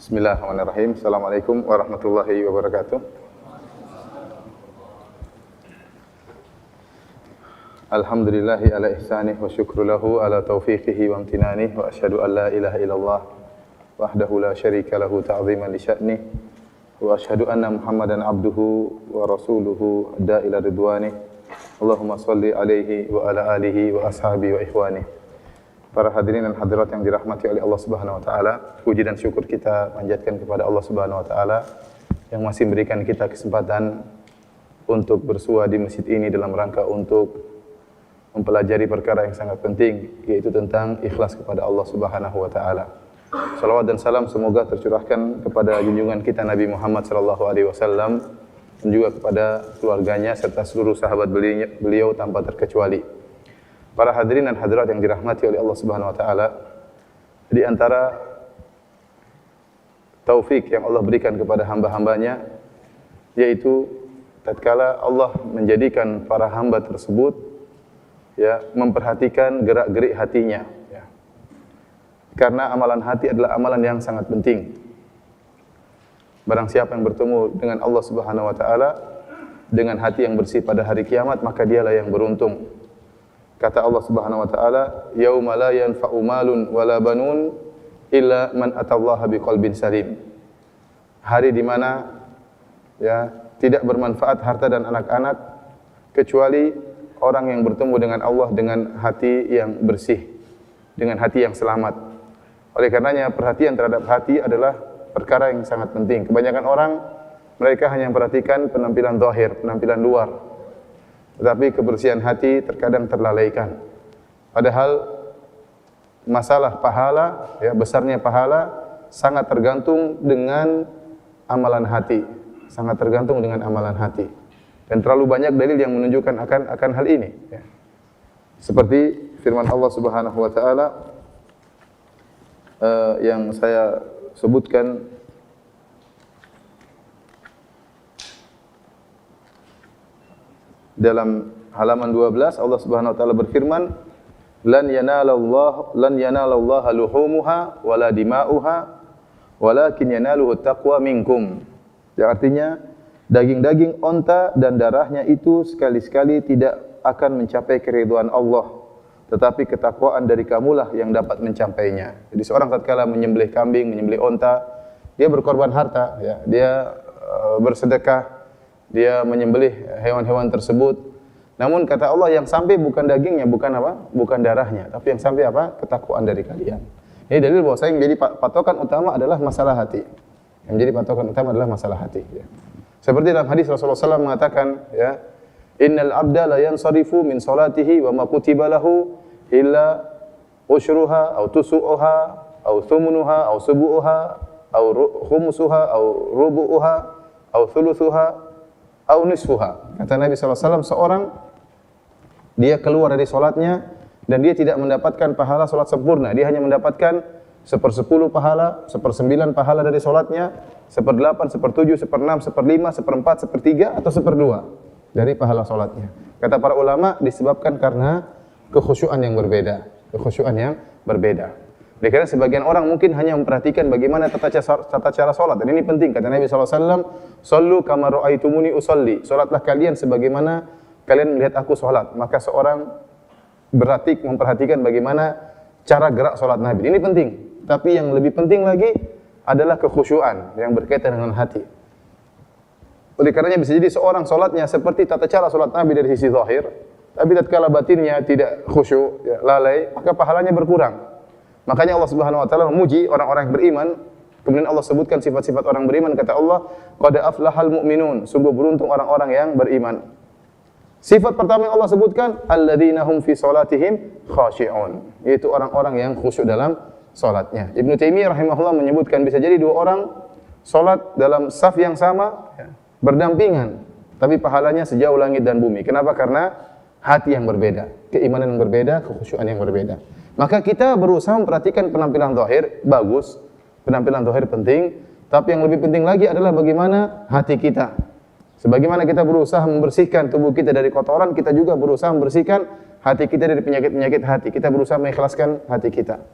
Bismillahirrahmanirrahim. Assalamualaikum warahmatullahi wabarakatuh. Alhamdulillahi ala ihsanih wa syukru lahu ala taufiqihi wa amtinanih wa asyhadu an la ilaha illallah wahdahu la syarika lahu ta'ziman li sya'nih wa asyhadu anna Muhammadan abduhu wa rasuluhu da ila ridwanih. Allahumma shalli alaihi wa ala alihi wa ashabihi wa ikhwanih. Para hadirin dan hadirat yang dirahmati oleh Allah Subhanahu wa taala, puji dan syukur kita panjatkan kepada Allah Subhanahu wa taala yang masih memberikan kita kesempatan untuk bersua di masjid ini dalam rangka untuk mempelajari perkara yang sangat penting, yaitu tentang ikhlas kepada Allah Subhanahu wa taala. Salawat dan salam semoga tercurahkan kepada junjungan kita Nabi Muhammad sallallahu alaihi wasallam dan juga kepada keluarganya serta seluruh sahabat beliau tanpa terkecuali. Para hadirin dan hadirat yang dirahmati oleh Allah Subhanahu wa taala, di antara taufik yang Allah berikan kepada hamba-hambanya, yaitu tatkala Allah menjadikan para hamba tersebut memperhatikan gerak-gerik hatinya, karena amalan hati adalah amalan yang sangat penting. Barang siapa yang bertemu dengan Allah Subhanahu wa taala dengan hati yang bersih pada hari kiamat, maka dialah yang beruntung. Kata Allah Subhanahu wa taala, "Yauma la yanfa'u malun wala banun illa man atallaha biqalbin salim." Hari di mana tidak bermanfaat harta dan anak-anak kecuali orang yang bertemu dengan Allah dengan hati yang bersih, dengan hati yang selamat. Oleh karenanya perhatian terhadap hati adalah perkara yang sangat penting. Kebanyakan orang mereka hanya memperhatikan penampilan zahir, penampilan luar. Tetapi kebersihan hati terkadang terlalaikan. Padahal masalah pahala, besarnya pahala sangat tergantung dengan amalan hati, sangat tergantung dengan amalan hati. Dan terlalu banyak dalil yang menunjukkan akan hal ini. Seperti firman Allah Subhanahu wa taala yang saya sebutkan dalam halaman 12, Allah Subhanahu wa taala berfirman, "Lan yanalallaha luhumuha wala dima'uha, walakin yanaluhu taqwa minkum." Yang artinya, daging-daging onta dan darahnya itu sekali-sekali tidak akan mencapai keridhaan Allah, tetapi ketakwaan dari kamulah yang dapat mencapainya. Jadi seorang tatkala menyembelih kambing, menyembelih onta, dia berkorban harta, dia bersedekah, dia menyembelih hewan-hewan tersebut. Namun kata Allah, yang sampai bukan dagingnya, bukan darahnya, tapi yang sampai ketakwaan dari kalian. Ini dalil bahwa yang menjadi patokan utama adalah masalah hati. Yang menjadi patokan utama adalah masalah hati. Seperti dalam hadis Rasulullah SAW mengatakan, "Innal abda la yansarifu min salatihi wa ma kutiba lahu illa ushruha aw tusu'uha aw thumunuha aw subu'uha aw khumusuha aw rubu'uha aw thuluthuha au nisfuha." Kata Nabi SAW, seorang dia keluar dari solatnya dan dia tidak mendapatkan pahala solat sempurna. Dia hanya mendapatkan 1/10 pahala, 1/9 pahala dari solatnya, 1/8, 1/7, 1/6, 1/5, 1/4, 1/3 atau 1/2 dari pahala solatnya. Kata para ulama, disebabkan karena kekhusyuan yang berbeda. Kekhusyuan yang berbeda. Karena sebagian orang mungkin hanya memperhatikan bagaimana tata cara solat. Dan ini penting, kata Nabi SAW, "Sallu kama ra'aitumuni usalli." Solatlah kalian sebagaimana kalian melihat aku solat. Maka seorang memperhatikan bagaimana cara gerak solat Nabi. Ini penting. Tapi yang lebih penting lagi adalah kekhusyuan yang berkaitan dengan hati. Oleh karenanya bisa jadi seorang solatnya seperti tata cara solat Nabi dari sisi zahir, tapi tatkala batinnya tidak khusyuk, lalai, maka pahalanya berkurang. Makanya Allah Subhanahu wa taala memuji orang-orang yang beriman. Kemudian Allah sebutkan sifat-sifat orang beriman, kata Allah, "Qad aflahal mu'minun." Sungguh beruntung orang-orang yang beriman. Sifat pertama yang Allah sebutkan, "Alladzina hum fi shalatihim khashi'un." Yaitu orang-orang yang khusyuk dalam salatnya. Ibnu Taimiyah rahimahullah menyebutkan bisa jadi dua orang salat dalam saf yang sama, berdampingan, tapi pahalanya sejauh langit dan bumi. Kenapa? Karena hati yang berbeda, keimanan yang berbeda, kekhusyuan yang berbeda. Maka kita berusaha memperhatikan penampilan zahir, bagus, penampilan zahir penting, tapi yang lebih penting lagi adalah bagaimana hati kita. Sebagaimana kita berusaha membersihkan tubuh kita dari kotoran, kita juga berusaha membersihkan hati kita dari penyakit-penyakit hati. Kita berusaha mengikhlaskan hati kita.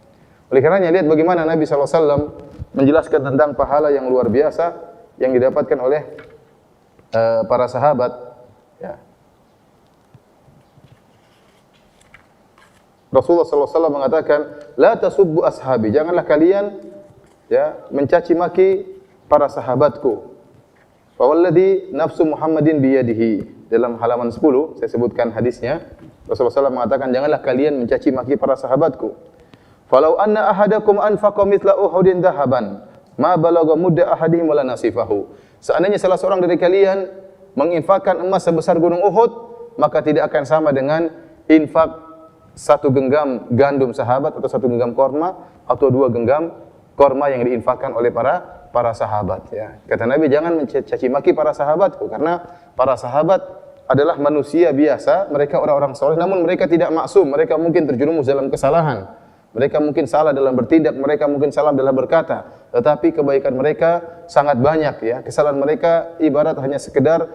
Oleh karenanya lihat bagaimana Nabi SAW menjelaskan tentang pahala yang luar biasa yang didapatkan oleh para sahabat. Ya. Rasulullah SAW mengatakan, la tasubbu ashabi, janganlah kalian mencaci maki para sahabatku. Fawalladhi nafsu Muhammadin biyadihi. Dalam halaman 10 saya sebutkan hadisnya. Rasulullah SAW mengatakan, janganlah kalian mencaci maki para sahabatku. Falau anna ahadakum anfaqa mithla Uhudin dhahaban, ma balagha mudda ahadihim wala nasifahu. Seandainya salah seorang dari kalian menginfakkan emas sebesar gunung Uhud, maka tidak akan sama dengan infak satu genggam gandum sahabat atau satu genggam korma atau dua genggam korma yang diinfakkan oleh para sahabat. Ya. Kata Nabi, jangan mencaci maki para sahabatku, karena para sahabat adalah manusia biasa, mereka orang-orang saleh, namun mereka tidak maksum, mereka mungkin terjerumus dalam kesalahan, mereka mungkin salah dalam bertindak, mereka mungkin salah dalam berkata, tetapi kebaikan mereka sangat banyak. Ya. Kesalahan mereka ibarat hanya sekedar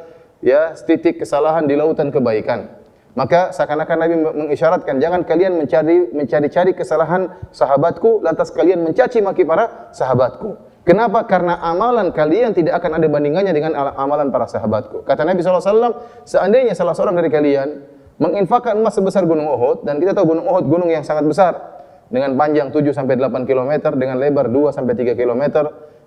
setitik kesalahan di lautan kebaikan. Maka seakan-akan Nabi mengisyaratkan, jangan kalian mencari-cari kesalahan sahabatku, lantas kalian mencaci maki para sahabatku. Kenapa? Karena amalan kalian tidak akan ada bandingannya dengan amalan para sahabatku. Kata Nabi SAW, seandainya salah seorang dari kalian menginfakkan emas sebesar gunung Uhud, dan kita tahu gunung Uhud gunung yang sangat besar, dengan panjang 7-8 km, dengan lebar 2-3 km,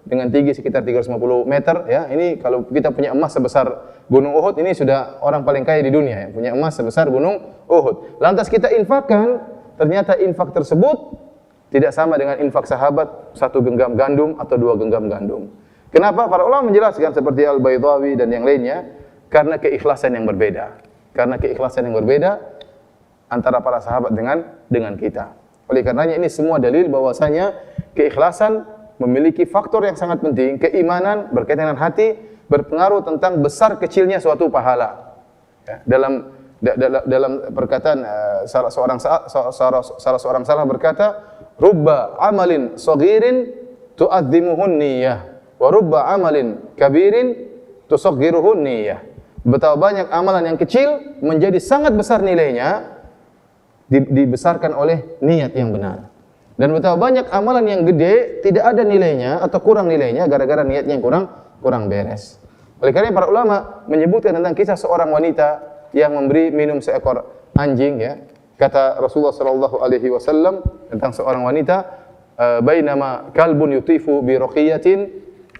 dengan tinggi sekitar 350 meter, ya. Ini kalau kita punya emas sebesar gunung Uhud, ini sudah orang paling kaya di dunia, ya, punya emas sebesar gunung Uhud. Lantas kita infakkan, ternyata infak tersebut tidak sama dengan infak sahabat satu genggam gandum atau dua genggam gandum. Kenapa? Para ulama menjelaskan seperti Al-Baydawi dan yang lainnya, karena keikhlasan yang berbeda. Karena keikhlasan yang berbeda antara para sahabat dengan kita. Oleh karenanya ini semua dalil bahwasanya keikhlasan memiliki faktor yang sangat penting. Keimanan berkaitan dengan hati berpengaruh tentang besar kecilnya suatu pahala. Ya, dalam perkataan salah seorang salaf berkata, rubba amalin saghirin tu'azzimuhun niyyah wa rubba amalin kabirin tusaghiruhun niyyah. Betapa banyak amalan yang kecil menjadi sangat besar nilainya dibesarkan oleh niat yang benar. Dan betapa banyak amalan yang gede tidak ada nilainya atau kurang nilainya gara-gara niatnya yang kurang beres. Oleh karena para ulama menyebutkan tentang kisah seorang wanita yang memberi minum seekor anjing, ya. Kata Rasulullah sallallahu alaihi wasallam tentang seorang wanita, bainama kalbun yutifu bi raqiyatin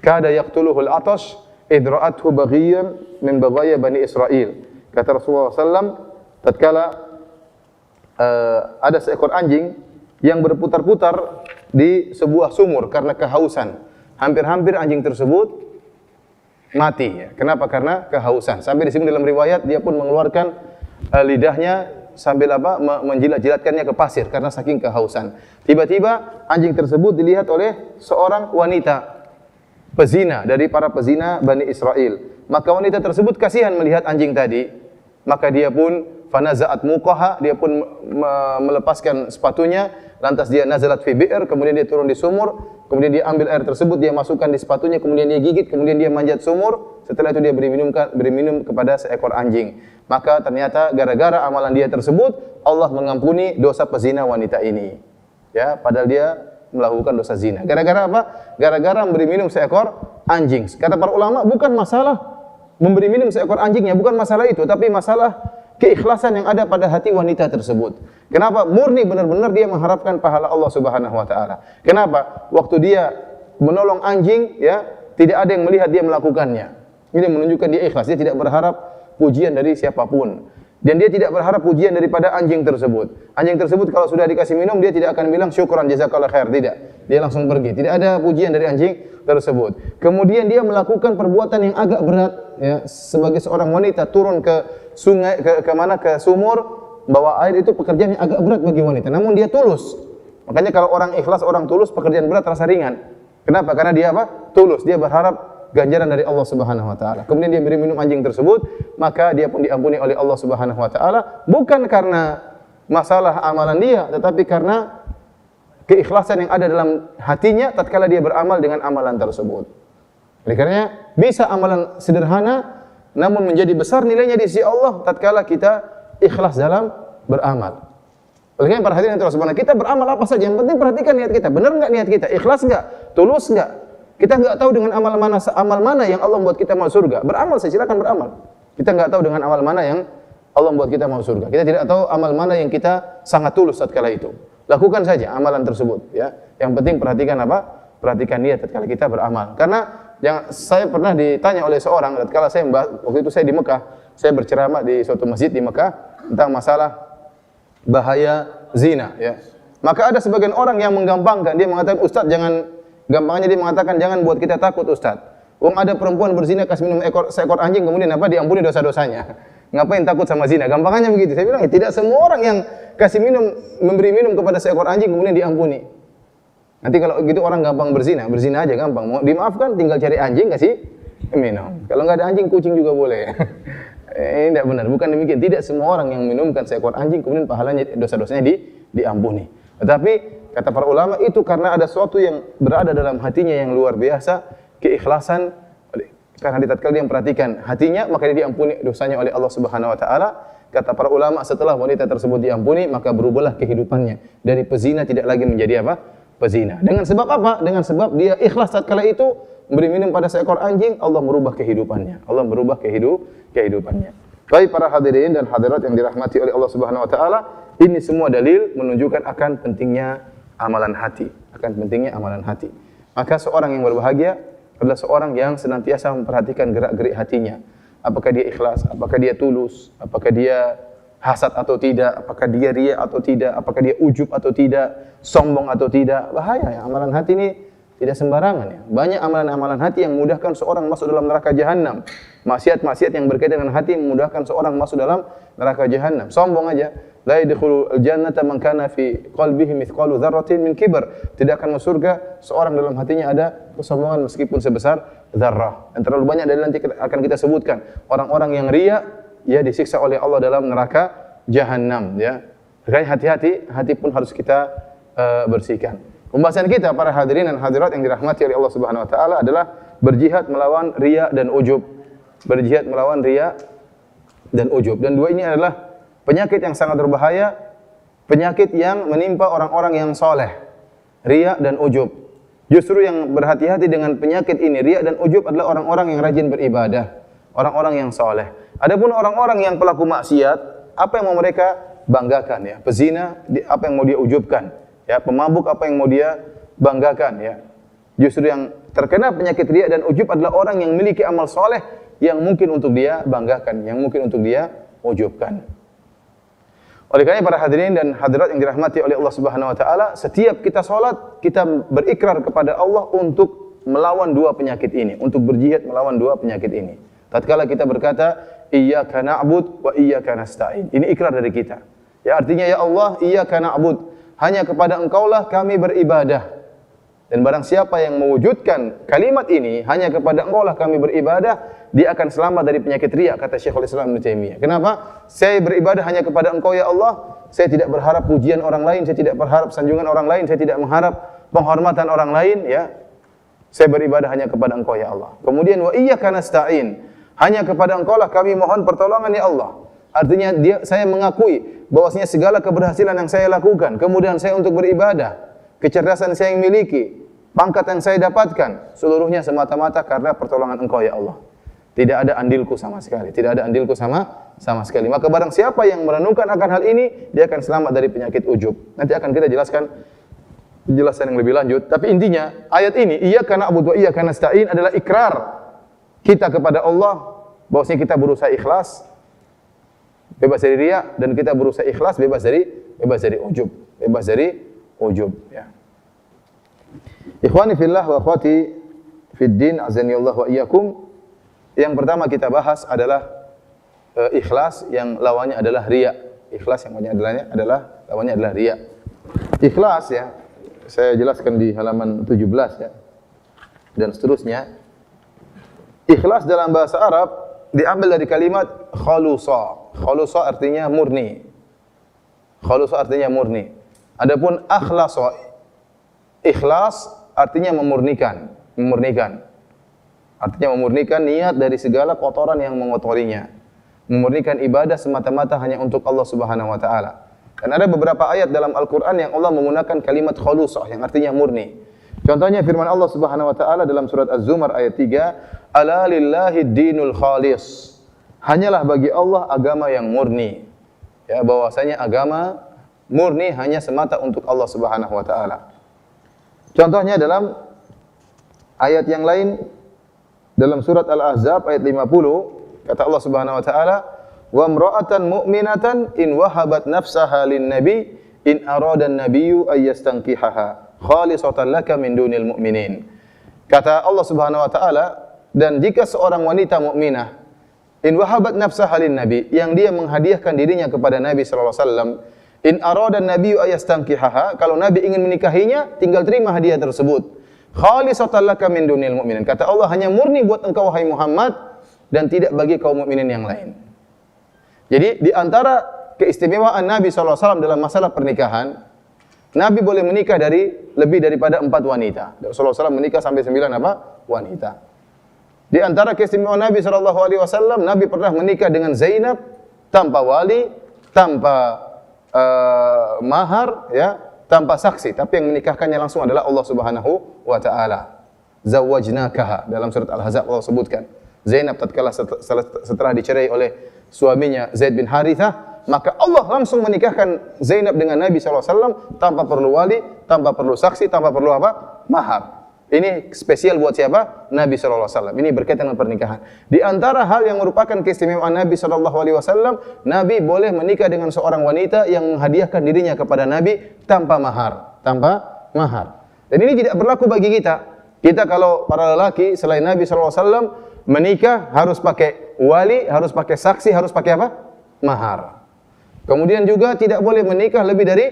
kada yaqtuluhu al-atash idra'athu baghiyan min baghaya bani Israil. Kata Rasulullah sallam, tatkala ada seekor anjing yang berputar-putar di sebuah sumur karena kehausan. Hampir-hampir anjing tersebut mati. Ya. Kenapa? Karena kehausan. Sampai di sini dalam riwayat dia pun mengeluarkan lidahnya sambil menjilat-jilatkannya ke pasir karena saking kehausan. Tiba-tiba anjing tersebut dilihat oleh seorang wanita pezina dari para pezina Bani Israel. Maka wanita tersebut kasihan melihat anjing tadi. Maka dia pun fanaza'at muqaha, dia pun melepaskan sepatunya, lantas dia nazalat fi bi'r, kemudian dia turun di sumur, kemudian dia ambil air tersebut, dia masukkan di sepatunya, kemudian dia gigit, kemudian dia manjat sumur, setelah itu dia beri minum kepada seekor anjing. Maka ternyata gara-gara amalan dia tersebut, Allah mengampuni dosa pezina wanita ini. Ya, padahal dia melakukan dosa zina. Gara-gara apa? Gara-gara memberi minum seekor anjing. Kata para ulama, bukan masalah memberi minum seekor anjingnya, bukan masalah itu, tapi masalah keikhlasan yang ada pada hati wanita tersebut. Kenapa? Murni benar-benar dia mengharapkan pahala Allah Subhanahu wa taala. Kenapa? Waktu dia menolong anjing, ya, tidak ada yang melihat dia melakukannya. Ini menunjukkan dia ikhlas, dia tidak berharap pujian dari siapapun. Dan dia tidak berharap pujian daripada anjing tersebut. Anjing tersebut kalau sudah dikasih minum, dia tidak akan bilang syukran jazakallahu khair, tidak. Dia langsung pergi. Tidak ada pujian dari anjing tersebut. Kemudian dia melakukan perbuatan yang agak berat, ya, sebagai seorang wanita turun ke sungai, ke sumur, bawa air, itu pekerjaan yang agak berat bagi wanita. Namun dia tulus. Makanya kalau orang ikhlas, orang tulus, pekerjaan berat terasa ringan. Kenapa? Karena dia apa? Tulus. Dia berharap ganjaran dari Allah Subhanahu wa taala. Kemudian dia beri minum anjing tersebut, maka dia pun diampuni oleh Allah Subhanahu wa taala, bukan karena masalah amalan dia, tetapi karena keikhlasan yang ada dalam hatinya tatkala dia beramal dengan amalan tersebut. Oleh karenanya bisa amalan sederhana namun menjadi besar nilainya di sisi Allah tatkala kita ikhlas dalam beramal. Oleh karena para hadirin yang terus kita beramal apa saja, yang penting perhatikan niat kita. Benar enggak niat kita? Ikhlas enggak? Tulus enggak? Kita enggak tahu dengan amal mana yang Allah membuat kita masuk surga. Beramal, silakan beramal. Kita enggak tahu dengan amal mana yang Allah membuat kita masuk surga. Kita tidak tahu amal mana yang kita sangat tulus tatkala itu. Lakukan saja amalan tersebut, ya. Yang penting perhatikan apa? Perhatikan niat tatkala kita beramal. Karena yang saya pernah ditanya oleh seorang tatkala saya membahas, waktu itu saya di Mekah, saya berceramah di suatu masjid di Mekah tentang masalah bahaya zina, ya. Maka ada sebagian orang yang menggampangkan, dia mengatakan, "Ustaz, jangan," gampangnya dia mengatakan, "Jangan buat kita takut, Ustaz. Wong ada perempuan berzina kasih minum seekor anjing, kemudian apa? Diampuni dosa-dosanya. Ngapain takut sama zina?" Gampangannya begitu. Saya bilang, ya, tidak semua orang yang kasih minum, memberi minum kepada seekor anjing kemudian diampuni. Nanti kalau gitu orang gampang berzina aja gampang. Mau dimaafkan tinggal cari anjing kasih minum. Kalau nggak ada anjing, kucing juga boleh. Ini tidak benar, bukan demikian. Tidak semua orang yang minumkan seekor anjing kemudian pahalanya dosa-dosanya diampuni. Tetapi kata para ulama itu karena ada sesuatu yang berada dalam hatinya yang luar biasa, keikhlasan. Karena tatkala dia memperhatikan hatinya, maka dia diampuni dosanya oleh Allah Subhanahu wa taala. Kata para ulama, setelah wanita tersebut diampuni, maka berubahlah kehidupannya. Dari pezina tidak lagi menjadi apa? Pezina. Dengan sebab apa? Dengan sebab dia ikhlas tatkala itu memberi minum pada seekor anjing, Allah merubah kehidupannya. Allah merubah kehidupannya. Baik para hadirin dan hadirat yang dirahmati oleh Allah Subhanahu wa taala, ini semua dalil menunjukkan akan pentingnya amalan hati, Maka seorang yang berbahagia adalah seorang yang senantiasa memperhatikan gerak-gerik hatinya. Apakah dia ikhlas, apakah dia tulus, apakah dia hasad atau tidak, apakah dia riya atau tidak, apakah dia ujub atau tidak, sombong atau tidak. Bahaya ya, amalan hati ini tidak sembarangan ya. Banyak amalan-amalan hati yang memudahkan seorang masuk dalam neraka jahanam. Maksiat-maksiat yang berkaitan dengan hati memudahkan seorang masuk dalam neraka jahanam. Sombong aja. La yadkhulul jannata man kana fi qalbihi mithqalu dzarratin min kibr. Tidak akan masuk surga seorang dalam hatinya ada kesombongan meskipun sebesar dzarrah. Dan terlalu banyak dari nanti akan kita sebutkan orang-orang yang riya, ya disiksa oleh Allah dalam neraka jahanam, ya. Makanya hati-hati, hati pun harus kita bersihkan. Pembahasan kita para hadirin dan hadirat yang dirahmati oleh Allah Subhanahu wa taala adalah berjihad melawan riya dan ujub. Berjihad melawan riya dan ujub. Dan dua ini adalah penyakit yang sangat berbahaya, penyakit yang menimpa orang-orang yang soleh. Riya dan ujub. Justru yang berhati-hati dengan penyakit ini, riya dan ujub, adalah orang-orang yang rajin beribadah, orang-orang yang soleh. Adapun orang-orang yang pelaku maksiat, apa yang mau mereka banggakan, ya? Pezina, apa yang mau dia ujubkan? Ya, pemabuk apa yang mau dia banggakan, ya. Justru yang terkena penyakit riya dan ujub adalah orang yang memiliki amal soleh yang mungkin untuk dia banggakan, yang mungkin untuk dia ujubkan. Oleh karena para hadirin dan hadirat yang dirahmati oleh Allah Subhanahu wa taala, setiap kita salat, kita berikrar kepada Allah untuk melawan dua penyakit ini, untuk berjihad melawan dua penyakit ini. Tatkala kita berkata, iyyaka na'bud wa iyyaka nasta'in. Ini ikrar dari kita. Ya, artinya ya Allah, iyyaka na'bud. Hanya kepada Engkaulah kami beribadah. Dan barang siapa yang mewujudkan kalimat ini, hanya kepada Engkaulah kami beribadah, dia akan selamat dari penyakit riya, kata Syekhul Islam Ibnu Taimiyah. Kenapa? Saya beribadah hanya kepada Engkau ya Allah. Saya tidak berharap pujian orang lain, saya tidak berharap sanjungan orang lain, saya tidak mengharap penghormatan orang lain, ya. Saya beribadah hanya kepada Engkau ya Allah. Kemudian wa iyyaka nasta'in. Hanya kepada Engkaulah kami mohon pertolongan ya Allah. Artinya saya mengakui bahwasanya segala keberhasilan yang saya lakukan, kemudian saya untuk beribadah, kecerdasan saya yang miliki, pangkat yang saya dapatkan, seluruhnya semata-mata karena pertolongan Engkau ya Allah. Tidak ada andilku sama sekali, tidak ada andilku sama sekali. Maka barang siapa yang merenungkan akan hal ini, dia akan selamat dari penyakit ujub. Nanti akan kita jelaskan penjelasan yang lebih lanjut. Tapi intinya ayat ini, iyyaka na'budu wa iyyaka nasta'in, adalah ikrar kita kepada Allah bahwasanya kita berusaha ikhlas, bebas dari riya, dan kita berusaha ikhlas bebas dari ujub, ya. Ikhwani fillah wa akhwati fid din, azani Allah wa iyyakum. Yang pertama kita bahas adalah ikhlas yang lawannya adalah riya. Ikhlas yang lawannya adalah riya. Ikhlas, ya, saya jelaskan di halaman 17, ya, dan seterusnya. Ikhlas dalam bahasa Arab diambil dari kalimat khalusa. Khalusa artinya murni. Adapun akhlasa, ikhlas artinya memurnikan. Artinya memurnikan niat dari segala kotoran yang mengotorinya. Memurnikan ibadah semata-mata hanya untuk Allah Subhanahu wa taala. Dan ada beberapa ayat dalam Al-Quran yang Allah menggunakan kalimat khulusah yang artinya murni. Contohnya firman Allah Subhanahu wa taala dalam surat Az-Zumar ayat 3, "Ala lillahi dinul khalis." Hanyalah bagi Allah agama yang murni. Ya, bahwasanya agama murni hanya semata untuk Allah Subhanahu wa taala. Contohnya dalam ayat yang lain dalam surat Al-Ahzab ayat 50, kata Allah Subhanahu wa taala, "Wa imra'atan mu'minatan in wahabat nafsaha lin-nabi in arada an-nabiyyu ay yastankihaha khalisatan laka min dunil mu'minin." Kata Allah Subhanahu wa taala, dan jika seorang wanita mukminah in wahabat nafsaha lin-nabi, yang dia menghadiahkan dirinya kepada Nabi sallallahu alaihi wasallam, in arada an-nabiyyu ay yastankihaha, kalau Nabi ingin menikahinya, tinggal terima hadiah tersebut. Khalisatan laka min dunil mu'minin. Kata Allah, hanya murni buat engkau wahai Muhammad dan tidak bagi kaum mukminin yang lain. Jadi di antara keistimewaan Nabi SAW dalam masalah pernikahan, Nabi boleh menikah dari lebih daripada 4 wanita. Rasulullah SAW menikah sampai 9 apa? Wanita. Di antara keistimewaan Nabi SAW, Nabi pernah menikah dengan Zainab tanpa wali, tanpa mahar, ya, tanpa saksi. Tapi yang menikahkannya langsung adalah Allah Subhanahu wa taala. Zawwajnakaha, dalam surat Al-Ahzab Allah sebutkan. Zainab tatkala setelah dicerai oleh suaminya Zaid bin Harithah, maka Allah langsung menikahkan Zainab dengan Nabi SAW tanpa perlu wali, tanpa perlu saksi, tanpa perlu apa? Mahar. Ini spesial buat siapa? Nabi SAW. Ini berkaitan dengan pernikahan. Di antara hal yang merupakan keistimewaan Nabi SAW, Nabi boleh menikah dengan seorang wanita yang menghadiahkan dirinya kepada Nabi tanpa mahar. Tanpa mahar. Dan ini tidak berlaku bagi kita. Kita kalau para lelaki selain Nabi SAW menikah harus pakai wali, harus pakai saksi, harus pakai apa? Mahar. Kemudian juga tidak boleh menikah lebih dari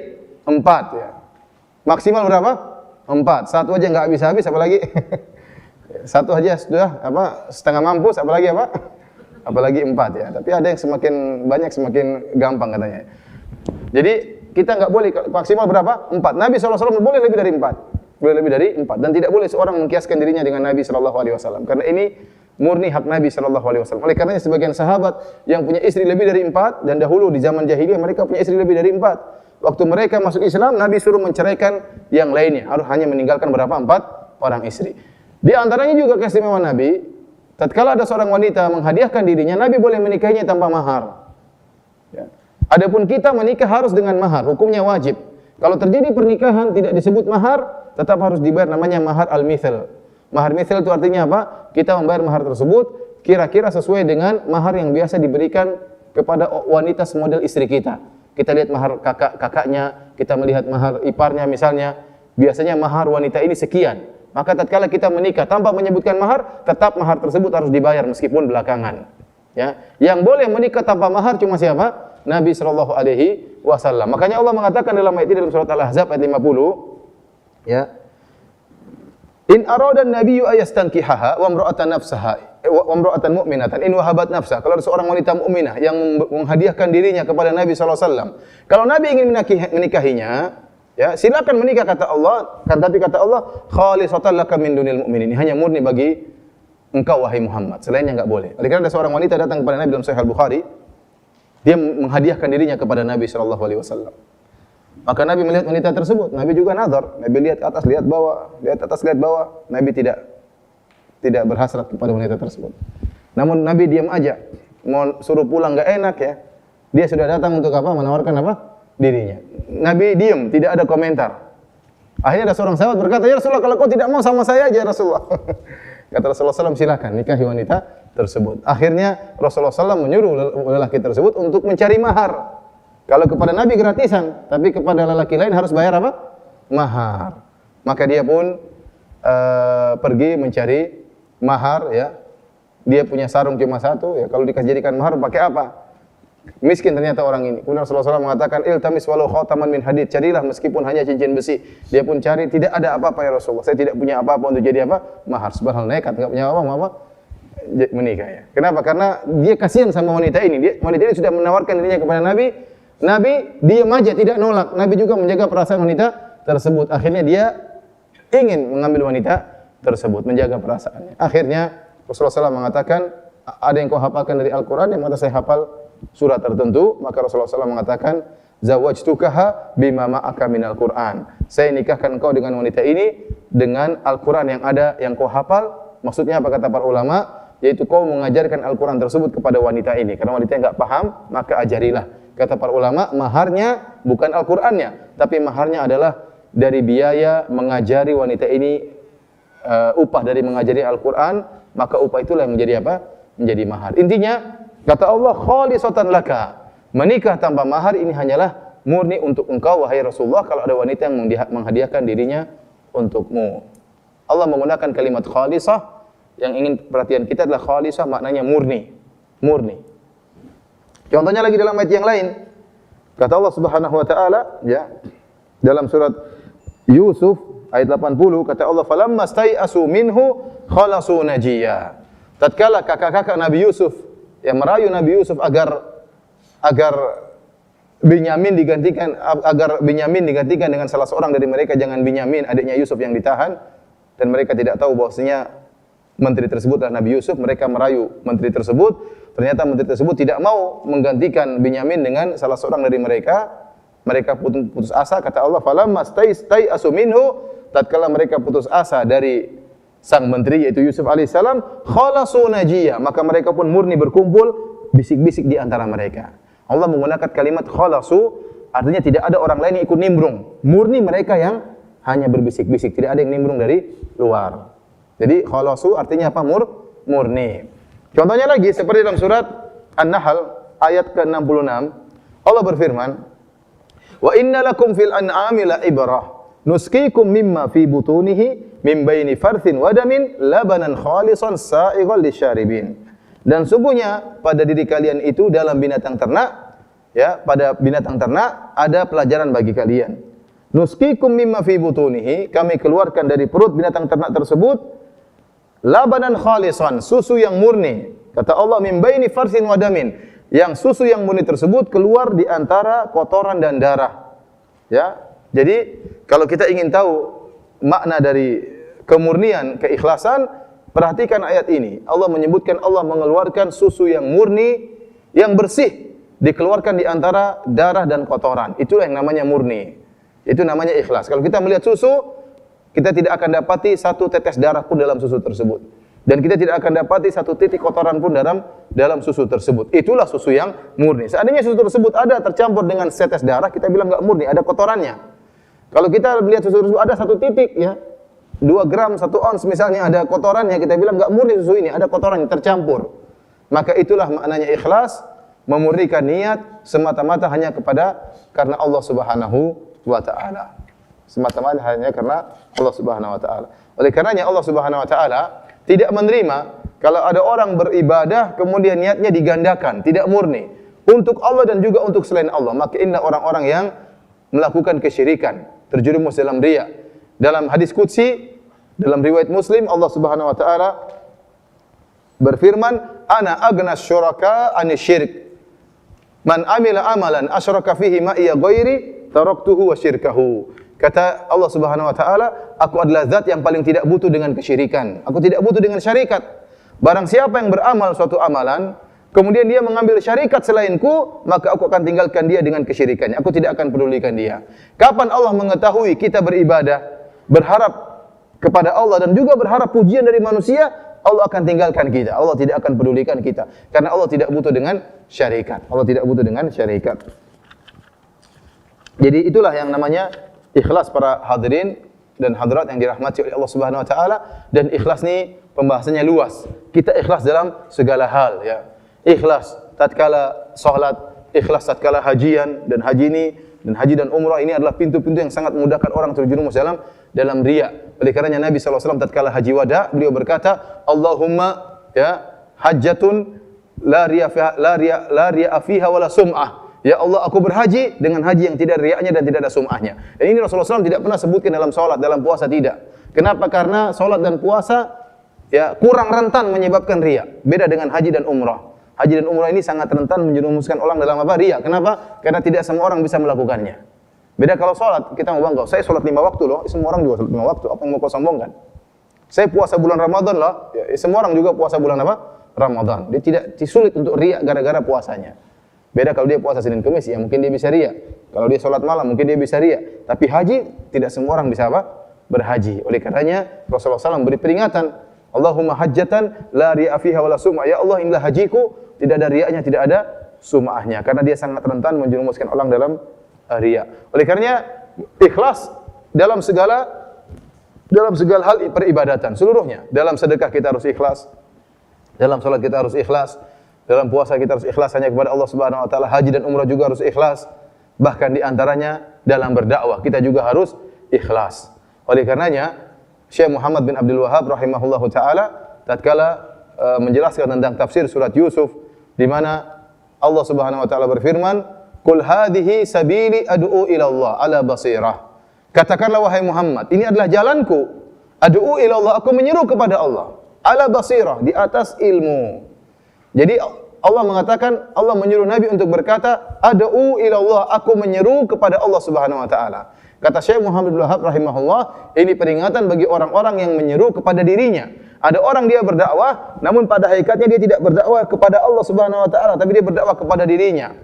4, ya. Maksimal berapa? 4. Satu aja nggak habis-habis, apalagi satu aja sudah apa? Setengah mampus, apalagi apa? Apalagi 4, ya. Tapi ada yang semakin banyak semakin gampang katanya. Jadi kita nggak boleh maksimal berapa? 4. Nabi SAW boleh lebih dari 4. Boleh lebih dari 4. Dan tidak boleh seorang mengkiaskan dirinya dengan Nabi SAW. Karena ini murni hak Nabi SAW. Oleh karenanya sebagian sahabat yang punya istri lebih dari 4, dan dahulu di zaman jahiliyah mereka punya istri lebih dari 4. Waktu mereka masuk Islam, Nabi suruh menceraikan yang lainnya. Harus hanya meninggalkan berapa? 4 orang istri. Di antaranya juga keistimewaan Nabi, tatkala ada seorang wanita menghadiahkan dirinya, Nabi boleh menikahinya tanpa mahar. Ya. Adapun kita menikah harus dengan mahar, hukumnya wajib. Kalau terjadi pernikahan tidak disebut mahar, tetap harus dibayar, namanya mahar al-mithal. Mahar mithal itu artinya apa? Kita membayar mahar tersebut kira-kira sesuai dengan mahar yang biasa diberikan kepada wanita semodel istri kita. Kita lihat mahar kakaknya, kita melihat mahar iparnya misalnya. Biasanya mahar wanita ini sekian. Maka tatkala kita menikah tanpa menyebutkan mahar, tetap mahar tersebut harus dibayar meskipun belakangan. Ya, yang boleh menikah tanpa mahar cuma siapa? Nabi sallallahu alaihi wasallam. Makanya Allah mengatakan dalam ayat ini dalam surat Al-Ahzab ayat 50, ya. In arada an-nabiyyu ayastankihaha wa imra'atan nafsaha wa imra'atan mu'minatan in wahabat nafsaha. Kalau ada seorang wanita mukminah yang menghadiahkan dirinya kepada Nabi sallallahu alaihi wasallam, kalau Nabi ingin menikahinya, ya, silakan menikah kata Allah, tapi kata Allah, khalisatan laka min dunil mu'minin. Hanya murni bagi engkau wahai Muhammad. Selainnya enggak boleh. Oleh karena ada seorang wanita datang kepada Nabi dalam Sahih Al-Bukhari, dia menghadiahkan dirinya kepada Nabi sallallahu alaihi wasallam. Maka Nabi melihat wanita tersebut, Nabi juga nazar, Nabi lihat ke atas, lihat bawah, lihat atas, lihat bawah. Nabi tidak berhasrat kepada wanita tersebut. Namun Nabi diam aja, mau suruh pulang enggak enak ya. Dia sudah datang untuk apa? Menawarkan apa? Dirinya. Nabi diam, tidak ada komentar. Akhirnya ada seorang sahabat berkata, "Ya Rasulullah, kalau kau tidak mau sama saya aja Rasulullah." Kata Rasulullah SAW, silakan nikahi wanita tersebut. Akhirnya Rasulullah SAW menyuruh lelaki tersebut untuk mencari mahar. Kalau kepada Nabi gratisan, tapi kepada lelaki lain harus bayar apa? Mahar. Maka dia pun pergi mencari mahar, ya. Dia punya sarung cuma 1, ya. Kalau dijadikan mahar pakai apa? Miskin ternyata orang ini. Kemudian Rasulullah SAW mengatakan, "Iltamis walau khataman min hadid." Carilah meskipun hanya cincin besi. Dia pun cari, tidak ada apa-apa ya Rasulullah. Saya tidak punya apa-apa untuk jadi apa? Mahar. Subhanallah, nekat, enggak punya apa-apa. Menikah ya. Kenapa? Karena dia kasihan sama wanita ini. Wanita ini sudah menawarkan dirinya kepada Nabi. Nabi diam aja, tidak nolak. Nabi juga menjaga perasaan wanita tersebut. Akhirnya dia ingin mengambil wanita tersebut, menjaga perasaannya. Akhirnya Rasulullah SAW mengatakan, "Ada yang kau hafalkan dari Al-Quran?" Yang mana saya hafal surat tertentu. Maka Rasulullah SAW mengatakan, zawajtukaha bima ma'aka minal Qur'an. Saya nikahkan engkau dengan wanita ini dengan Al-Qur'an yang ada, yang kau hafal. Maksudnya apa kata para ulama? Yaitu kau mengajarkan Al-Qur'an tersebut kepada wanita ini. Karena wanita enggak paham, maka ajarilah. Kata para ulama, maharnya bukan Al-Qur'annya, tapi maharnya adalah dari biaya mengajari wanita ini, upah dari mengajari Al-Qur'an, maka upah itulah yang menjadi apa? Menjadi mahar. Intinya, kata Allah, khalisatan laka. Menikah tanpa mahar ini hanyalah murni untuk engkau, wahai Rasulullah, kalau ada wanita yang menghadiahkan dirinya untukmu. Allah menggunakan kalimat khalisah, yang ingin perhatian kita adalah khalisah maknanya murni. Murni. Contohnya lagi dalam ayat yang lain. Kata Allah Subhanahu wa taala, ya, dalam surat Yusuf ayat 80, kata Allah, "Falamma stai'asu minhu khalasu najiyya." Tatkala kakak-kakak Nabi Yusuf yang merayu Nabi Yusuf agar Binyamin digantikan dengan salah seorang dari mereka, jangan Binyamin, adiknya Yusuf yang ditahan, dan mereka tidak tahu bahwasanya menteri tersebut adalah Nabi Yusuf. Mereka merayu menteri tersebut, ternyata menteri tersebut tidak mau menggantikan Binyamin dengan salah seorang dari mereka. Mereka putus asa, kata Allah, "Falamma stai'asu minhu." Tatkala mereka putus asa dari sang menteri yaitu Yusuf alaihissalam, khalasu najiyya, maka mereka pun murni berkumpul, bisik-bisik di antara mereka. Allah menggunakan kalimat khalasu, artinya tidak ada orang lain yang ikut nimbrung. Murni mereka yang hanya berbisik-bisik, tidak ada yang nimbrung dari luar. Jadi khalasu artinya apa? Murni. Contohnya lagi seperti dalam surat An-Nahl ayat ke-66, Allah berfirman, "Wa inna lakum fil an'ami la'ibrah, nusqikum mimma fi butunihi min baini farthin wa damin labanan khalisan sa'igan lisyaribin." Dan sungguhnya pada diri kalian itu dalam binatang ternak, ya, pada binatang ternak ada pelajaran bagi kalian. Nusqikum mimma fi butunihi, kami keluarkan dari perut binatang ternak tersebut labanan khalisan, susu yang murni. Kata Allah, min baini farsin wa damin, yang susu yang murni tersebut keluar di antara kotoran dan darah. Ya. Jadi, kalau kita ingin tahu makna dari kemurnian, keikhlasan, perhatikan ayat ini. Allah menyebutkan Allah mengeluarkan susu yang murni, yang bersih, dikeluarkan di antara darah dan kotoran. Itulah yang namanya murni. Itu namanya ikhlas. Kalau kita melihat susu, kita tidak akan dapati satu tetes darah pun dalam susu tersebut. Dan kita tidak akan dapati satu titik kotoran pun dalam susu tersebut. Itulah susu yang murni. Seandainya susu tersebut ada tercampur dengan setes darah, kita bilang enggak murni, ada kotorannya. Kalau kita melihat susu tersebut ada satu titik, ya, 2 gram, 1 ons misalnya ada kotorannya, kita bilang enggak murni susu ini, ada kotorannya tercampur. Maka itulah maknanya ikhlas, memurnikan niat semata-mata hanya karena Allah Subhanahu wa taala. Semata-mata hanya karena Allah Subhanahu wa taala. Oleh karenanya Allah Subhanahu wa taala tidak menerima kalau ada orang beribadah kemudian niatnya digandakan, tidak murni untuk Allah dan juga untuk selain Allah. Maka inilah orang-orang yang melakukan kesyirikan, terjerumus dalam riya. Dalam hadis qudsi, dalam riwayat Muslim, Allah Subhanahu wa taala berfirman, "Ana agnas syuraka anisyirk. Man amila amalan asyraka fihi ma iya ghairi, taraktuhu wa syirkahu." Kata Allah Subhanahu wa taala, aku adalah zat yang paling tidak butuh dengan kesyirikan. Aku tidak butuh dengan syarikat. Barang siapa yang beramal suatu amalan, kemudian dia mengambil syarikat selainku, maka aku akan tinggalkan dia dengan kesyirikannya. Aku tidak akan pedulikan dia. Kapan Allah mengetahui kita beribadah, berharap kepada Allah dan juga berharap pujian dari manusia, Allah akan tinggalkan kita. Allah tidak akan pedulikan kita. Karena Allah tidak butuh dengan syarikat. Allah tidak butuh dengan syarikat. Jadi itulah yang namanya ikhlas para hadirin dan hadirat yang dirahmati oleh Allah Subhanahu wa taala. Dan ikhlas ni pembahasannya luas. Kita ikhlas dalam segala hal, ya. Ikhlas tatkala salat, ikhlas tatkala hajian, dan haji dan umrah ini adalah pintu-pintu yang sangat memudahkan orang terjerumus dalam riya. Oleh karenanya Nabi sallallahu alaihi wasallam tatkala haji wada, beliau berkata, "Allahumma, ya, hajjatun la riya fiha wala sum'ah." Ya Allah, aku berhaji dengan haji yang tidak riaknya dan tidak ada sum'ahnya. Dan ini Rasulullah SAW tidak pernah sebutkan dalam salat, dalam puasa tidak. Kenapa? Karena salat dan puasa, ya, kurang rentan menyebabkan riya. Beda dengan haji dan umrah. Haji dan umrah ini sangat rentan menjerumuskan orang dalam apa? Riya. Kenapa? Karena tidak semua orang bisa melakukannya. Beda kalau salat, kita mau bangga, saya salat 5 waktu loh, semua orang juga salat 5 waktu. Apa yang mau kau sombongkan? Saya puasa bulan Ramadan loh, ya, semua orang juga puasa bulan apa? Ramadan. Dia tidak sulit untuk riya gara-gara puasanya. Beda kalau dia puasa Senin Kamis, ya mungkin dia bisa riya. Kalau dia sholat malam, mungkin dia bisa riya. Tapi haji, tidak semua orang bisa apa? Berhaji. Oleh karenanya, Rasulullah SAW beri peringatan, Allahumma hajjatan la riya fiha wala sum'ah. Ya Allah, inilah hajiku, tidak ada riyanya, tidak ada sum'ahnya. Karena dia sangat rentan menjerumuskan orang dalam riya. Oleh karenanya, ikhlas dalam segala hal peribadatan seluruhnya. Dalam sedekah kita harus ikhlas, dalam salat kita harus ikhlas, dalam puasa kita harus ikhlas hanya kepada Allah Subhanahu wa taala, haji dan umrah juga harus ikhlas. Bahkan di antaranya dalam berdakwah kita juga harus ikhlas. Oleh karenanya Syekh Muhammad bin Abdul Wahhab rahimahullahu taala tatkala menjelaskan tentang tafsir surat Yusuf di mana Allah Subhanahu wa taala berfirman, "Qul hadhihi sabili ad'u ila Allah ala basirah." Katakanlah wahai Muhammad, ini adalah jalanku. Ad'u ila Allah, aku menyeru kepada Allah. Ala basirah, di atas ilmu. Jadi Allah mengatakan, Allah menyuruh Nabi untuk berkata, ad'u ila Allah, aku menyeru kepada Allah Subhanahu wa taala. Kata Syekh Muhammad bin Wahab rahimahullah, ini peringatan bagi orang-orang yang menyeru kepada dirinya. Ada orang dia berdakwah, namun pada hakikatnya dia tidak berdakwah kepada Allah Subhanahu wa taala, tapi dia berdakwah kepada dirinya,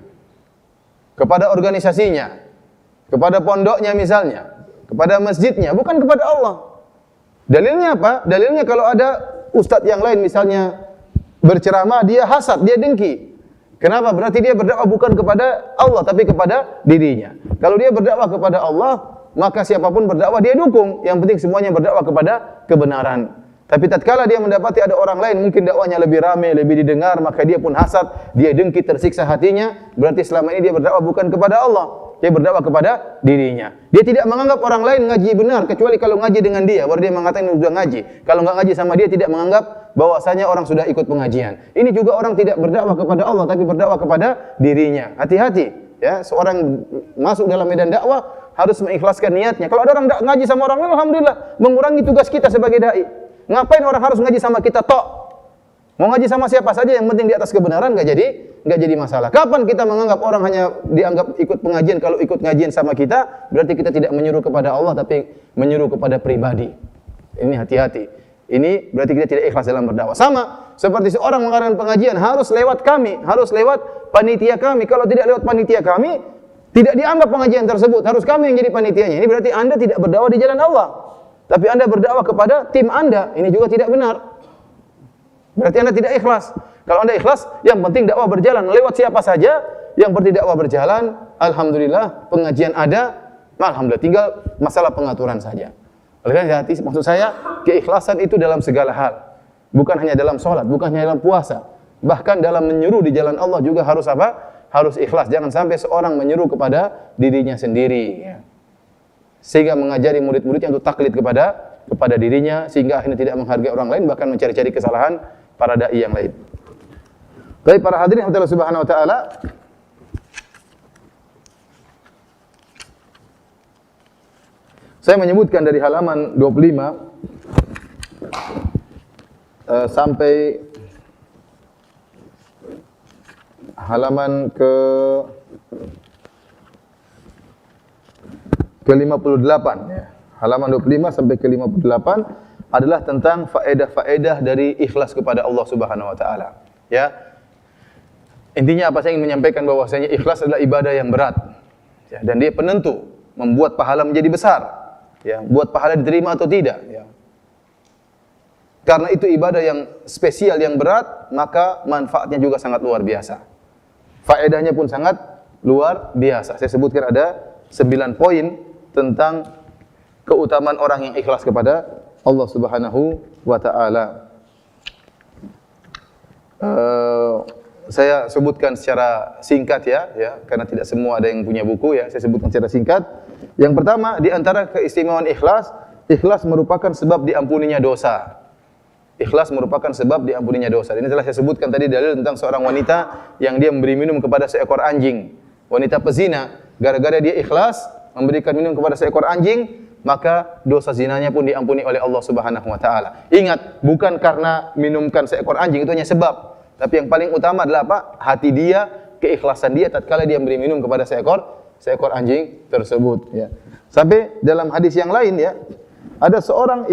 kepada organisasinya, kepada pondoknya misalnya, kepada masjidnya, bukan kepada Allah. Dalilnya apa? Dalilnya kalau ada ustadz yang lain misalnya berceramah, dia hasad, dia dengki. Kenapa? Berarti dia berdakwah bukan kepada Allah, tapi kepada dirinya. Kalau dia berdakwah kepada Allah, maka siapapun berdakwah dia dukung. Yang penting semuanya berdakwah kepada kebenaran. Tapi tatkala dia mendapati ada orang lain, mungkin dakwahnya lebih ramai, lebih didengar, maka dia pun hasad, dia dengki, tersiksa hatinya. Berarti selama ini dia berdakwah bukan kepada Allah, dia berdakwah kepada dirinya. Dia tidak menganggap orang lain ngaji benar, kecuali kalau ngaji dengan dia, baru dia mengatakan ini sudah ngaji. Kalau enggak ngaji sama dia, tidak menganggap bahwasanya orang sudah ikut pengajian. Ini juga orang tidak berdakwah kepada Allah, tapi berdakwah kepada dirinya. Hati-hati, ya. Seorang masuk dalam medan dakwah harus mengikhlaskan niatnya. Kalau ada orang ngaji sama orang lain, alhamdulillah, mengurangi tugas kita sebagai dai. Ngapain orang harus ngaji sama kita tok? Mau ngaji sama siapa saja, yang penting di atas kebenaran, enggak jadi masalah. Kapan kita menganggap orang hanya dianggap ikut pengajian kalau ikut ngajian sama kita, berarti kita tidak menyuruh kepada Allah tapi menyuruh kepada pribadi. Ini hati-hati. Ini berarti kita tidak ikhlas dalam berdakwah. Sama seperti seorang mengadakan pengajian harus lewat kami, harus lewat panitia kami. Kalau tidak lewat panitia kami, tidak dianggap pengajian tersebut. Harus kami yang jadi panitianya. Ini berarti Anda tidak berdakwah di jalan Allah, tapi Anda berdakwah kepada tim Anda. Ini juga tidak benar. Berarti Anda tidak ikhlas. Kalau Anda ikhlas, yang penting dakwah berjalan. Lewat siapa saja, yang penting dakwah berjalan. Alhamdulillah, pengajian ada. Alhamdulillah, tinggal masalah pengaturan saja. Oleh karena itu, maksud saya, keikhlasan itu dalam segala hal. Bukan hanya dalam sholat, bukan hanya dalam puasa. Bahkan dalam menyuruh di jalan Allah juga harus apa? Harus ikhlas. Jangan sampai seorang menyuruh kepada dirinya sendiri. Sehingga mengajari murid-muridnya untuk taklid kepada dirinya, sehingga akhirnya tidak menghargai orang lain, bahkan mencari-cari kesalahan para dai yang lain. Baik para hadirin Allah Subhanahu wa taala, saya menyebutkan dari halaman 25 sampai halaman ke-58 ya. Halaman 25 sampai ke-58 adalah tentang faedah-faedah dari ikhlas kepada Allah Subhanahu wa taala. Ya. Intinya apa, saya ingin menyampaikan bahwasanya ikhlas adalah ibadah yang berat. Ya, dan dia penentu membuat pahala menjadi besar. Ya, buat pahala diterima atau tidak, ya. Karena itu ibadah yang spesial, yang berat, maka manfaatnya juga sangat luar biasa. Faedahnya pun sangat luar biasa. Saya sebutkan ada 9 poin tentang keutamaan orang yang ikhlas kepada Allah Subhanahu wa taala. Saya sebutkan secara singkat ya, karena tidak semua ada yang punya buku ya. Saya sebutkan secara singkat. Yang pertama, di antara keistimewaan ikhlas, ikhlas merupakan sebab diampuninya dosa. Ikhlas merupakan sebab diampuninya dosa. Ini telah saya sebutkan tadi dalil tentang seorang wanita yang dia memberi minum kepada seekor anjing. Wanita pezina, gara-gara dia ikhlas memberikan minum kepada seekor anjing, maka dosa zinanya pun diampuni oleh Allah Subhanahu wa taala. Ingat, bukan karena minumkan seekor anjing itu hanya sebab, tapi yang paling utama adalah apa? Hati dia, keikhlasan dia tatkala dia memberi minum kepada seekor anjing tersebut ya. Sampai dalam hadis yang lain ya, ada seorang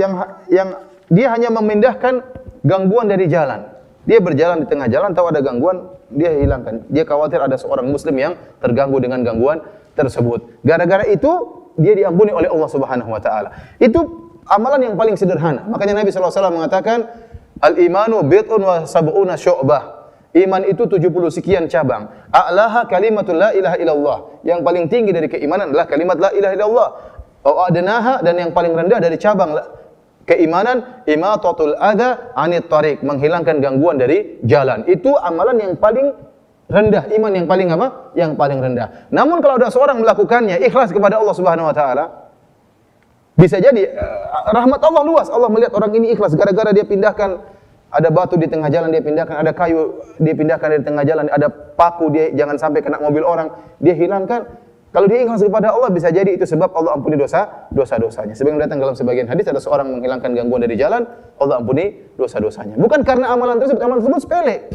yang dia hanya memindahkan gangguan dari jalan. Dia berjalan di tengah jalan, tahu ada gangguan, dia hilangkan. Dia khawatir ada seorang muslim yang terganggu dengan gangguan tersebut. Gara-gara itu, dia diampuni oleh Allah Subhanahu wa taala. Itu amalan yang paling sederhana. Makanya Nabi SAW mengatakan, al-imanu bid'un wa sab'una syu'bah. Iman itu 70 sekian cabang. A'laha kalimatul la ilaha illallah. Yang paling tinggi dari keimanan adalah kalimat la ilaha illallah. Wa adnaha, dan yang paling rendah dari cabang keimanan, imatatul adza 'anit thariq, menghilangkan gangguan dari jalan. Itu amalan yang paling rendah, iman yang paling apa? Yang paling rendah. Namun kalau ada seorang melakukannya ikhlas kepada Allah Subhanahu wa taala, bisa jadi rahmat Allah luas. Allah melihat orang ini ikhlas gara-gara dia pindahkan, ada batu di tengah jalan dia pindahkan, ada kayu dia pindahkan dari tengah jalan, ada paku dia jangan sampai kena mobil orang, dia hilangkan. Kalau dia ikhlas kepada Allah, bisa jadi itu sebab Allah ampuni dosa-dosanya. Sebagaimana datang dalam sebagian hadis, ada seorang menghilangkan gangguan dari jalan, Allah ampuni dosa-dosanya. Bukan karena amalan tersebut sepele.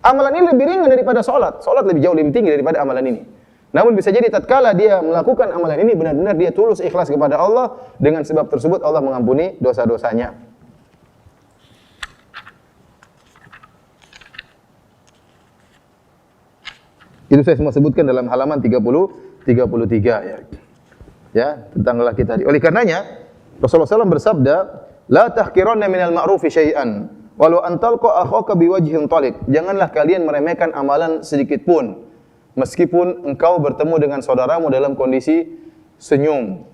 Amalan ini lebih ringan daripada salat. Salat lebih jauh lebih tinggi daripada amalan ini. Namun bisa jadi tatkala dia melakukan amalan ini, benar-benar dia tulus ikhlas kepada Allah, dengan sebab tersebut Allah mengampuni dosa-dosanya. Itu saya semua sebutkan dalam halaman 33 ya. Ya, tentang lelaki tadi. Oleh karenanya Rasulullah SAW bersabda, "La tahqiranna minal ma'rufi syai'an, walau an talqa akhaka biwajhin taliq." Janganlah kalian meremehkan amalan sedikit pun, meskipun engkau bertemu dengan saudaramu dalam kondisi senyum.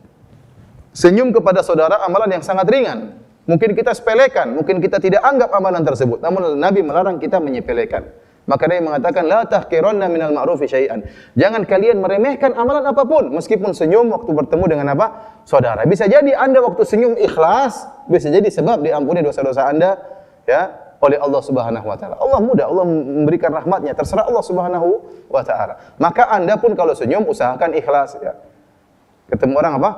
Senyum kepada saudara amalan yang sangat ringan. Mungkin kita sepelekan, mungkin kita tidak anggap amalan tersebut. Namun Nabi melarang kita menyepelekan. Maka dia mengatakan, la tahqiranna minal ma'rufi syai'an. Jangan kalian meremehkan amalan apapun, meskipun senyum waktu bertemu dengan apa? Saudara. Bisa jadi Anda waktu senyum ikhlas, bisa jadi sebab diampuni dosa-dosa Anda ya oleh Allah Subhanahu wa taala. Allah mudah, Allah memberikan rahmatnya, terserah Allah Subhanahu wa taala. Maka Anda pun kalau senyum usahakan ikhlas ya. Ketemu orang apa?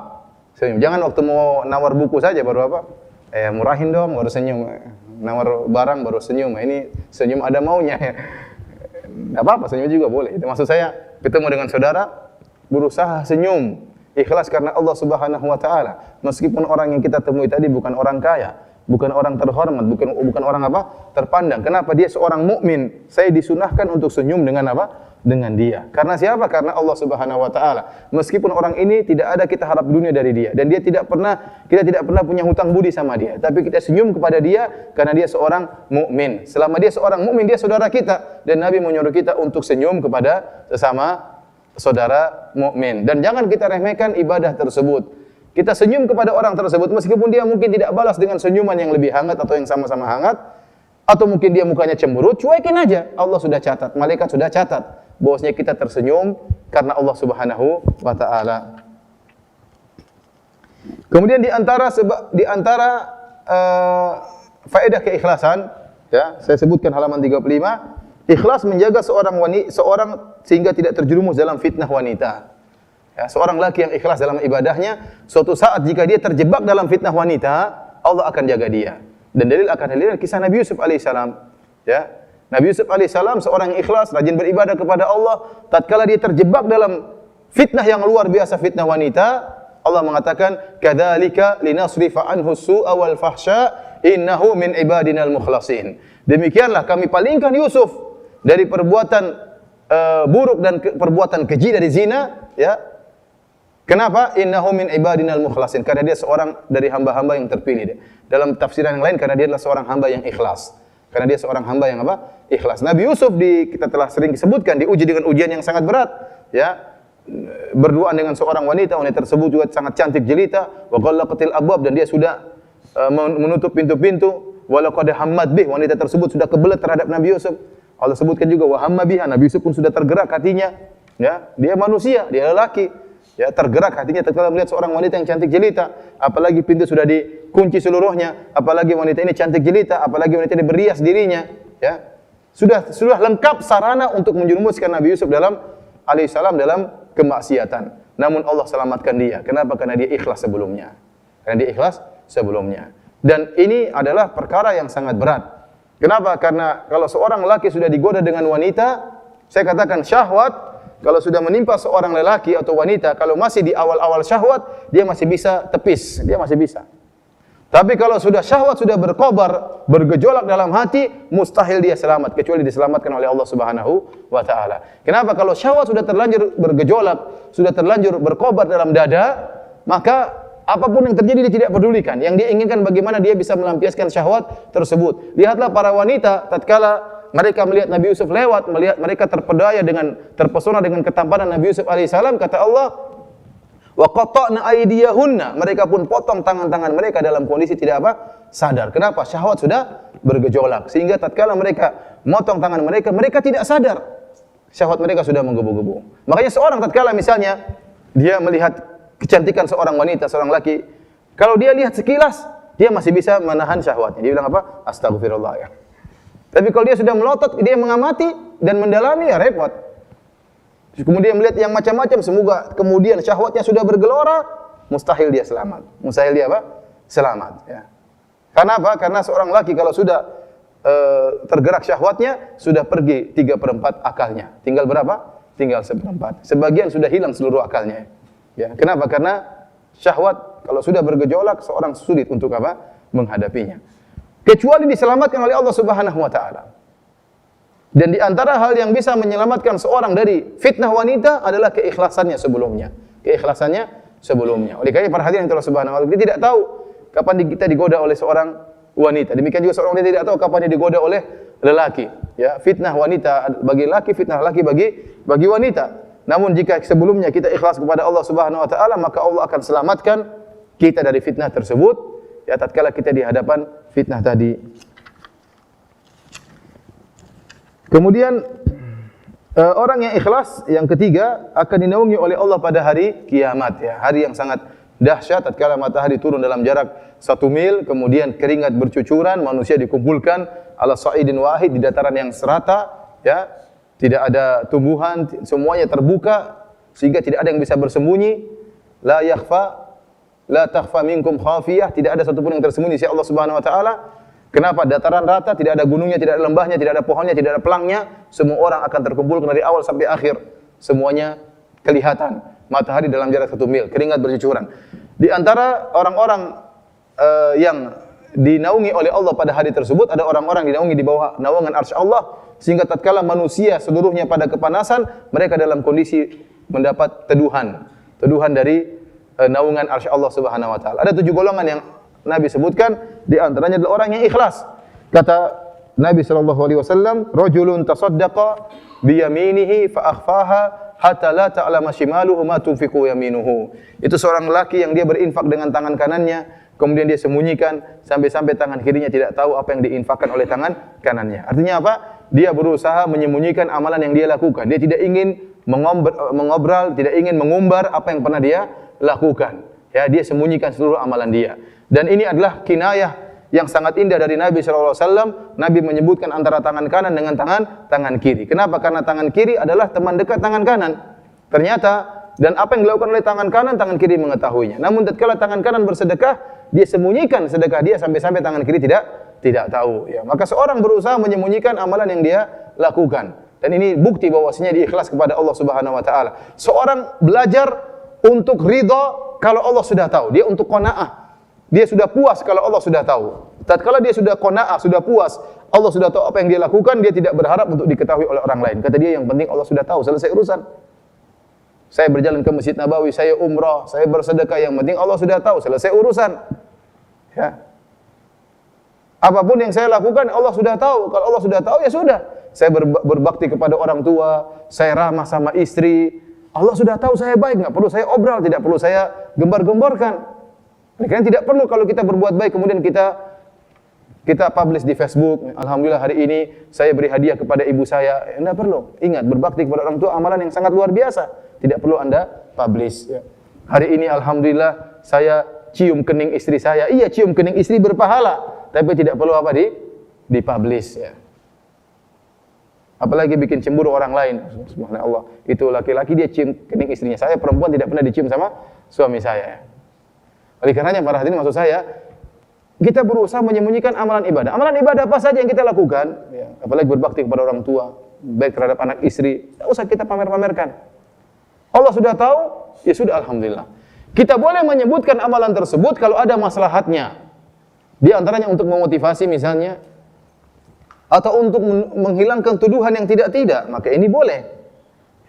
Senyum. Jangan waktu mau nawar buku saja baru apa? Murahin dong baru senyum. Nawar barang baru senyum. Ini senyum ada maunya ya. Enggak apa-apa, senyum juga boleh. Itu maksud saya, ketemu dengan saudara berusaha senyum, ikhlas karena Allah Subhanahu wa taala. Meskipun orang yang kita temui tadi bukan orang kaya, bukan orang terhormat, bukan orang apa? Terpandang. Kenapa? Dia seorang mukmin. Saya disunahkan untuk senyum dengan apa? Dengan dia. Karena siapa? Karena Allah Subhanahu wa taala. Meskipun orang ini tidak ada kita harap dunia dari dia, dan dia kita tidak pernah punya hutang budi sama dia, tapi kita senyum kepada dia karena dia seorang mukmin. Selama dia seorang mukmin, dia saudara kita, dan Nabi menyuruh kita untuk senyum kepada sesama saudara mukmin. Dan jangan kita remehkan ibadah tersebut. Kita senyum kepada orang tersebut meskipun dia mungkin tidak balas dengan senyuman yang lebih hangat atau yang sama-sama hangat, atau mungkin dia mukanya cemberut, cuekin aja. Allah sudah catat, malaikat sudah catat bahwasanya kita tersenyum karena Allah Subhanahu wa taala. Kemudian di antara faedah keikhlasan, ya, saya sebutkan halaman 35, ikhlas menjaga seorang sehingga tidak terjerumus dalam fitnah wanita. Ya, seorang laki yang ikhlas dalam ibadahnya, suatu saat jika dia terjebak dalam fitnah wanita, Allah akan jaga dia. Dan dalil akan hadir kisah Nabi Yusuf alaihissalam. Ya, Nabi Yusuf alaihissalam seorang yang ikhlas, rajin beribadah kepada Allah. Tatkala dia terjebak dalam fitnah yang luar biasa, fitnah wanita, Allah mengatakan, "Kadzalika linasrifa anhu su'a wal fahsya, innahu min ibadinal mukhlasin." Demikianlah kami palingkan Yusuf dari perbuatan buruk dan perbuatan keji dari zina, ya. Kenapa? Innahu min ibadinal mukhlasin. Karena dia seorang dari hamba-hamba yang terpilih. Dalam tafsiran yang lain, karena dia adalah seorang hamba yang ikhlas. Karena dia seorang hamba yang apa? Ikhlas. Nabi Yusuf kita telah sering disebutkan diuji dengan ujian yang sangat berat, ya. Berduaan dengan seorang wanita tersebut juga sangat cantik jelita, wa ghallaqatil abwab, dan dia sudah menutup pintu-pintu, wa laqad hammat bih, wanita tersebut sudah kebelet terhadap Nabi Yusuf. Allah sebutkan juga wa hamma biha, Nabi Yusuf pun sudah tergerak hatinya, ya. Dia manusia, dia lelaki, ya, tergerak hatinya tatkala melihat seorang wanita yang cantik jelita, apalagi pintu sudah dikunci seluruhnya, apalagi wanita ini cantik jelita, apalagi wanita ini berias dirinya, ya. Sudah lengkap sarana untuk menjerumuskan Nabi Yusuf alaihissalam dalam kemaksiatan. Namun Allah selamatkan dia. Kenapa? Karena dia ikhlas sebelumnya. Dan ini adalah perkara yang sangat berat. Kenapa? Karena kalau seorang lelaki sudah digoda dengan wanita, saya katakan syahwat, kalau sudah menimpa seorang lelaki atau wanita, kalau masih di awal-awal syahwat, dia masih bisa tepis, dia masih bisa. Tapi kalau sudah syahwat sudah berkobar, bergejolak dalam hati, mustahil dia selamat kecuali diselamatkan oleh Allah Subhanahu wa taala. Kenapa? Kalau syahwat sudah terlanjur bergejolak, sudah terlanjur berkobar dalam dada, maka apapun yang terjadi dia tidak pedulikan. Yang dia inginkan bagaimana dia bisa melampiaskan syahwat tersebut. Lihatlah para wanita tatkala mereka melihat Nabi Yusuf lewat, melihat mereka terpesona dengan ketampanan Nabi Yusuf alaihissalam, kata Allah, wa qata'na aydiyahunna, mereka pun potong tangan-tangan mereka dalam kondisi tidak apa? Sadar. Kenapa? Syahwat sudah bergejolak. Sehingga tatkala mereka motong tangan mereka, mereka tidak sadar. Syahwat mereka sudah menggebu-gebu. Makanya seorang tatkala misalnya dia melihat kecantikan seorang wanita, seorang laki, kalau dia lihat sekilas, dia masih bisa menahan syahwatnya. Dia bilang apa? Astagfirullah ya. Tapi kalau dia sudah melotot, dia mengamati dan mendalami, ya repot. Kemudian melihat yang macam-macam, semoga kemudian syahwatnya sudah bergelora, mustahil dia selamat. Mustahil dia apa? Selamat. Ya. Karena apa? Karena seorang laki kalau sudah tergerak syahwatnya, sudah pergi 3/4 akalnya. Tinggal berapa? Tinggal 1/4. Sebagian sudah hilang seluruh akalnya. Ya. Kenapa? Karena syahwat kalau sudah bergejolak, seorang sulit untuk apa? Menghadapinya. Kecuali diselamatkan oleh Allah Subhanahu wa taala. Dan di antara hal yang bisa menyelamatkan seorang dari fitnah wanita adalah keikhlasannya sebelumnya. Keikhlasannya sebelumnya. Oleh karena perhatian Allah Subhanahu wa taala, dia tidak tahu kapan kita digoda oleh seorang wanita. Demikian juga seorang wanita tidak tahu kapan dia digoda oleh lelaki. Ya, fitnah wanita bagi laki, fitnah laki bagi wanita. Namun jika sebelumnya kita ikhlas kepada Allah Subhanahu wa taala, maka Allah akan selamatkan kita dari fitnah tersebut. Ya, tatkala kita di hadapan fitnah tadi. Kemudian orang yang ikhlas yang ketiga akan dinaungi oleh Allah pada hari kiamat, ya, hari yang sangat dahsyat tatkala matahari turun dalam jarak 1 mil, kemudian keringat bercucuran, manusia dikumpulkan ala sa'idin wahid di dataran yang serata, ya, tidak ada tumbuhan, semuanya terbuka sehingga tidak ada yang bisa bersembunyi. La takhfa minkum khafiyah, tidak ada satupun yang tersembunyi di sisi Allah Subhanahu wa taala. Kenapa? Dataran rata, tidak ada gunungnya, tidak ada lembahnya, tidak ada pohonnya, tidak ada pelangnya. Semua orang akan terkumpul dari awal sampai akhir. Semuanya kelihatan. Matahari dalam jarak 1 mil, keringat bercucuran. Di antara orang-orang yang dinaungi oleh Allah pada hari tersebut, ada orang-orang dinaungi di bawah naungan arsy Allah, sehingga tatkala manusia seluruhnya pada kepanasan, mereka dalam kondisi mendapat teduhan dari naungan arsy Allah Subhanahu wa taala. Ada 7 golongan yang Nabi sebutkan, di antaranya adalah orang yang ikhlas. Kata Nabi sallallahu alaihi wasallam, rajulun tasaddaqa bi yaminihi fa akhfaha hatta la ta'lama shimaluhu ma tunfiqu yaminuhu. Itu seorang laki yang dia berinfak dengan tangan kanannya, kemudian dia sembunyikan sampai-sampai tangan kirinya tidak tahu apa yang diinfakkan oleh tangan kanannya. Artinya apa? Dia berusaha menyembunyikan amalan yang dia lakukan. Dia tidak ingin mengobral, tidak ingin mengumbar apa yang pernah dia lakukan. Ya, dia sembunyikan seluruh amalan dia. Dan ini adalah kinayah yang sangat indah dari Nabi sallallahu alaihi wasallam. Nabi menyebutkan antara tangan kanan dengan tangan kiri. Kenapa? Karena tangan kiri adalah teman dekat tangan kanan. Ternyata dan apa yang dilakukan oleh tangan kanan, tangan kiri mengetahuinya. Namun tatkala tangan kanan bersedekah, dia sembunyikan sedekah dia sampai-sampai tangan kiri tidak tahu. Ya, maka seorang berusaha menyembunyikan amalan yang dia lakukan. Dan ini bukti bahwasanya dia ikhlas kepada Allah Subhanahu wa taala. Seorang belajar untuk ridha kalau Allah sudah tahu, dia untuk qanaah. Dia sudah puas kalau Allah sudah tahu. Tatkala dia sudah qanaah, sudah puas, Allah sudah tahu apa yang dia lakukan, dia tidak berharap untuk diketahui oleh orang lain. Kata dia, yang penting Allah sudah tahu, selesai urusan. Saya berjalan ke Masjid Nabawi, saya umrah, saya bersedekah, yang penting Allah sudah tahu, selesai urusan. Ya. Apapun yang saya lakukan, Allah sudah tahu. Kalau Allah sudah tahu, ya sudah. Saya berbakti kepada orang tua, saya ramah sama istri. Allah sudah tahu saya baik, nggak perlu saya obral, tidak perlu saya gembar-gemborkan. Karena tidak perlu kalau kita berbuat baik kemudian kita publish di Facebook. Alhamdulillah hari ini saya beri hadiah kepada ibu saya. Tidak perlu. Ingat, berbakti kepada orang tua amalan yang sangat luar biasa. Tidak perlu Anda publish. Ya. Hari ini alhamdulillah saya cium kening istri saya. Iya, cium kening istri berpahala, tapi tidak perlu apa di publish. Ya. Apalagi bikin cemburu orang lain. Subhanallah. Itu laki-laki dia cium kening istrinya. Saya perempuan tidak pernah dicium sama suami saya. Ya. Oleh karenanya para hadirin, maksud saya, kita berusaha menyembunyikan amalan ibadah. Amalan ibadah apa saja yang kita lakukan, ya, apalagi berbakti kepada orang tua, baik terhadap anak istri, tidak usah kita pamer-pamerkan. Allah sudah tahu, ya sudah alhamdulillah. Kita boleh menyebutkan amalan tersebut kalau ada maslahatnya. Di antaranya untuk memotivasi misalnya, atau untuk menghilangkan tuduhan yang tidak-tidak, maka ini boleh.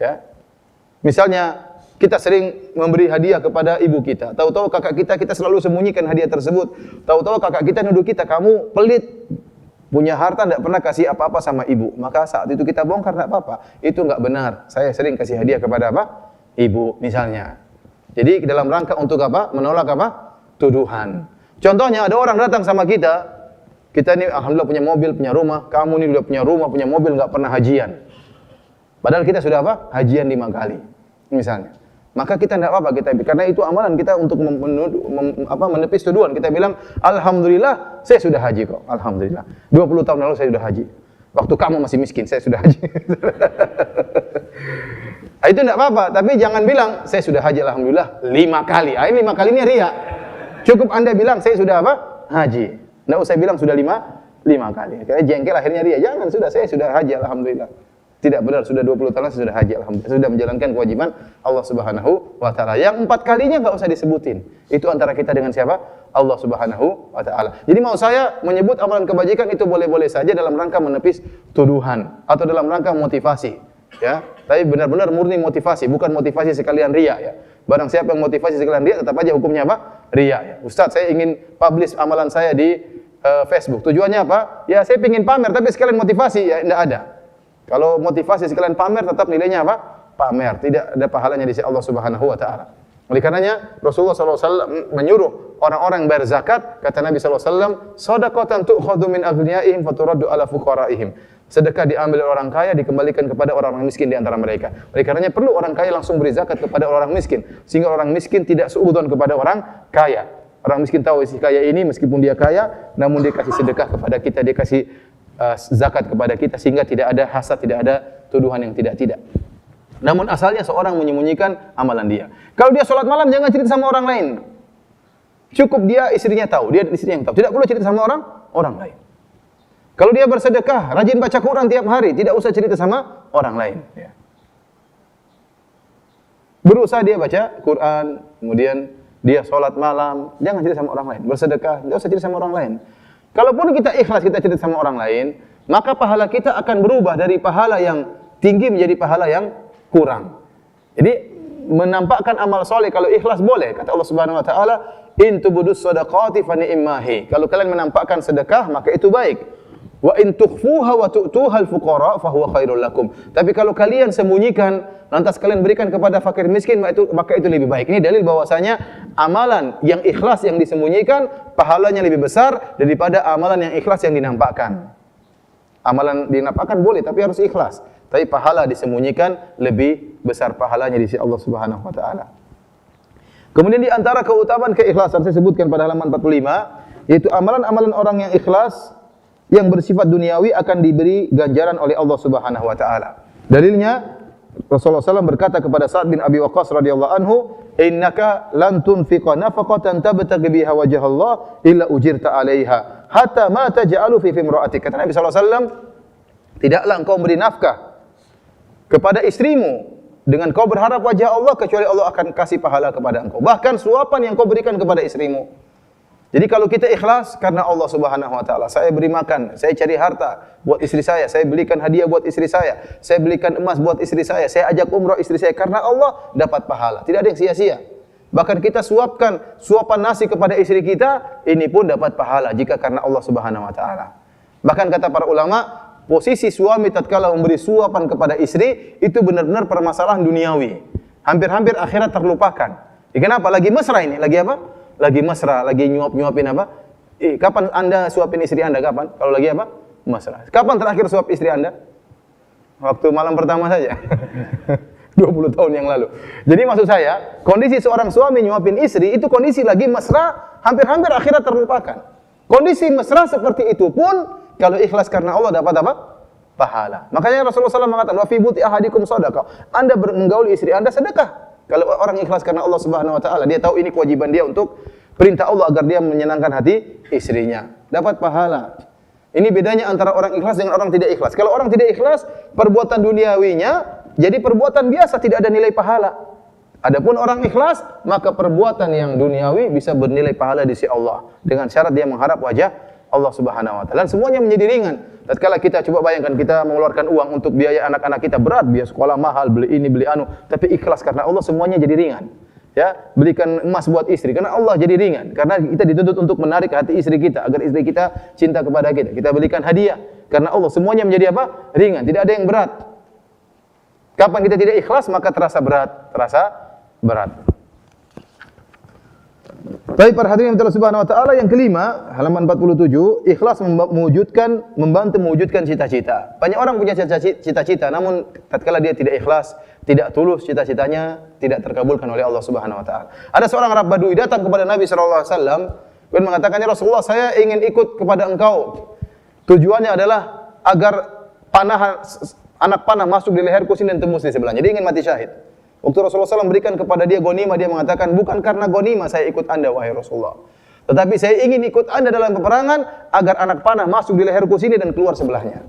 Ya. Misalnya kita sering memberi hadiah kepada ibu kita, tahu-tahu kakak kita selalu sembunyikan hadiah tersebut. Tahu-tahu kakak kita nuduh kita, kamu pelit, punya harta tidak pernah kasih apa-apa sama ibu. Maka saat itu kita bongkar, tidak apa-apa. Itu enggak benar. Saya sering kasih hadiah kepada apa? Ibu misalnya. Jadi dalam rangka untuk apa? Menolak apa? Tuduhan. Contohnya ada orang datang sama kita, kita ini alhamdulillah punya mobil, punya rumah, kamu ini sudah punya rumah, punya mobil, enggak pernah hajian. Padahal kita sudah apa? Hajian 5 kali. Misalnya. Maka kita tidak apa-apa, karena itu amalan kita untuk menepis tuduhan. Kita bilang, alhamdulillah saya sudah haji kok. Alhamdulillah. 20 tahun lalu saya sudah haji. Waktu kamu masih miskin, saya sudah haji. Itu tidak apa-apa, tapi jangan bilang saya sudah haji alhamdulillah 5 kali. Ini 5 kali ini riya. Cukup Anda bilang saya sudah apa? Haji. Tidak usah bilang sudah 5 kali. Karena jengkel akhirnya riya. Jangan, saya sudah haji alhamdulillah. Tidak benar, sudah 20 tahun sudah haji alhamdulillah. Sudah menjalankan kewajiban Allah Subhanahu wa taala. Yang 4 kalinya enggak usah disebutin. Itu antara kita dengan siapa? Allah Subhanahu wa taala. Jadi mau saya menyebut amalan kebajikan itu boleh-boleh saja dalam rangka menepis tuduhan atau dalam rangka motivasi, ya. Tapi benar-benar murni motivasi, bukan motivasi sekalian riya, ya. Barang siapa yang motivasi sekalian riya, tetap aja hukumnya apa? Riya, ya. Ustaz, saya ingin publish amalan saya di Facebook. Tujuannya apa? Ya, saya ingin pamer tapi sekalian motivasi, ya enggak ada. Kalau motivasi sekalian pamer, tetap nilainya apa? Pamer, tidak ada pahalanya di sisi Allah Subhanahu wa taala. Oleh karenanya Rasulullah SAW menyuruh orang-orang bayar zakat, kata Nabi SAW, shadaqatan tu'khadhu min aghniyaihim faturaddu ala fuqaraihim. Sedekah diambil oleh orang kaya, dikembalikan kepada orang-orang miskin di antara mereka. Oleh karenanya perlu orang kaya langsung beri zakat kepada orang miskin, sehingga orang miskin tidak suudzon kepada orang kaya. Orang miskin tahu si kaya ini meskipun dia kaya, namun dia kasih sedekah kepada kita, dia kasih zakat kepada kita, sehingga tidak ada hasad, tidak ada tuduhan yang tidak-tidak. Namun asalnya seorang menyembunyikan amalan dia. Kalau dia sholat malam, jangan cerita sama orang lain. Cukup dia istrinya tahu, dia istrinya yang tahu. Tidak perlu cerita sama orang lain. Kalau dia bersedekah, rajin baca Quran tiap hari, tidak usah cerita sama orang lain. Ya. Berusaha dia baca Quran, kemudian dia sholat malam, jangan cerita sama orang lain. Bersedekah, tidak usah cerita sama orang lain. Kalaupun kita ikhlas, kita cerita sama orang lain, maka pahala kita akan berubah dari pahala yang tinggi menjadi pahala yang kurang. Jadi menampakkan amal soleh kalau ikhlas boleh. Kata Allah Subhanahu wa taala, "In tubudus shadaqati fa ni'mahi." Kalau kalian menampakkan sedekah, maka itu baik. Wa in tukhfuha wa tu'tuha al-fuqara fa huwa khairul lakum. Tapi kalau kalian sembunyikan, lantas kalian berikan kepada fakir miskin, maka itu lebih baik. Ini dalil bahwasanya amalan yang ikhlas yang disembunyikan pahalanya lebih besar daripada amalan yang ikhlas yang dinampakkan. Amalan dinampakkan boleh tapi harus ikhlas. Tapi pahala disembunyikan lebih besar pahalanya di sisi Allah Subhanahu wa taala. Kemudian di antara keutamaan keikhlasan saya sebutkan pada halaman 45, yaitu amalan-amalan orang yang ikhlas yang bersifat duniawi akan diberi ganjaran oleh Allah Subhanahu wa taala. Dalilnya Rasulullah SAW berkata kepada Sa'ad bin Abi Waqqas radhiyallahu anhu, "Innaka lan tunfiqa nafaqatan tabtaghi biha wajha Allah illa ujirta 'alaiha hatta ma taj'alu fi imra'atik." Kata Nabi SAW, tidaklah engkau memberi nafkah kepada istrimu dengan kau berharap wajah Allah, kecuali Allah akan kasih pahala kepada engkau. Bahkan suapan yang kau berikan kepada istrimu. Jadi kalau kita ikhlas karena Allah Subhanahu wa taala, saya beri makan, saya cari harta buat istri saya belikan hadiah buat istri saya belikan emas buat istri saya ajak umrah istri saya karena Allah, dapat pahala. Tidak ada yang sia-sia. Bahkan kita suapan nasi kepada istri kita, ini pun dapat pahala jika karena Allah Subhanahu wa taala. Bahkan kata para ulama, posisi suami tatkala memberi suapan kepada istri itu benar-benar permasalahan duniawi. Hampir-hampir akhirat terlupakan. Kenapa? Lagi mesra ini, lagi apa? Lagi mesra, lagi nyuap-nyuapin apa? Kapan Anda suapin istri Anda? Kapan? Kalau lagi apa? Mesra. Kapan terakhir suap istri Anda? Waktu malam pertama saja. 20 tahun yang lalu. Jadi maksud saya, kondisi seorang suami nyuapin istri itu kondisi lagi mesra, hampir-hampir akhirat terlupakan. Kondisi mesra seperti itu pun kalau ikhlas karena Allah dapat apa? Pahala. Makanya Rasulullah SAW mengatakan, "Wa fi buti ahadikum shadaqah." Anda menggauli istri Anda sedekah. Kalau orang ikhlas karena Allah Subhanahu wa taala, dia tahu ini kewajiban dia untuk perintah Allah agar dia menyenangkan hati istrinya, dapat pahala. Ini bedanya antara orang ikhlas dengan orang tidak ikhlas. Kalau orang tidak ikhlas, perbuatan duniawinya jadi perbuatan biasa, tidak ada nilai pahala. Adapun orang ikhlas, maka perbuatan yang duniawi bisa bernilai pahala di sisi Allah dengan syarat dia mengharap wajah Allah Subhanahu wa taala. Dan semuanya menjadi ringan. Tatkala kita coba bayangkan kita mengeluarkan uang untuk biaya anak-anak kita berat, biaya sekolah mahal, beli ini, beli anu, tapi ikhlas karena Allah semuanya jadi ringan. Ya, belikan emas buat istri karena Allah jadi ringan. Karena kita dituntut untuk menarik hati istri kita agar istri kita cinta kepada kita. Kita belikan hadiah karena Allah semuanya menjadi apa? Ringan, tidak ada yang berat. Kapan kita tidak ikhlas maka terasa berat. Tapi para hadirin Allah Subhanahu wa taala, yang kelima, halaman 47, ikhlas membantu mewujudkan cita-cita. Banyak orang punya cita-cita, namun tatkala dia tidak ikhlas, tidak tulus, cita-citanya tidak terkabulkan oleh Allah Subhanahu wa taala. Ada seorang Arab Badui datang kepada Nabi sallallahu alaihi wasallam dan mengatakan, "Ya Rasulullah, saya ingin ikut kepada engkau. Tujuannya adalah agar anak panah masuk di leherku sini dan tembus di sebelahnya." Dia ingin mati syahid. Waktu Rasulullah SAW berikan kepada dia ghanimah, dia mengatakan, "Bukan karena ghanimah saya ikut Anda, wahai Rasulullah. Tetapi saya ingin ikut Anda dalam peperangan agar anak panah masuk di leherku sini dan keluar sebelahnya."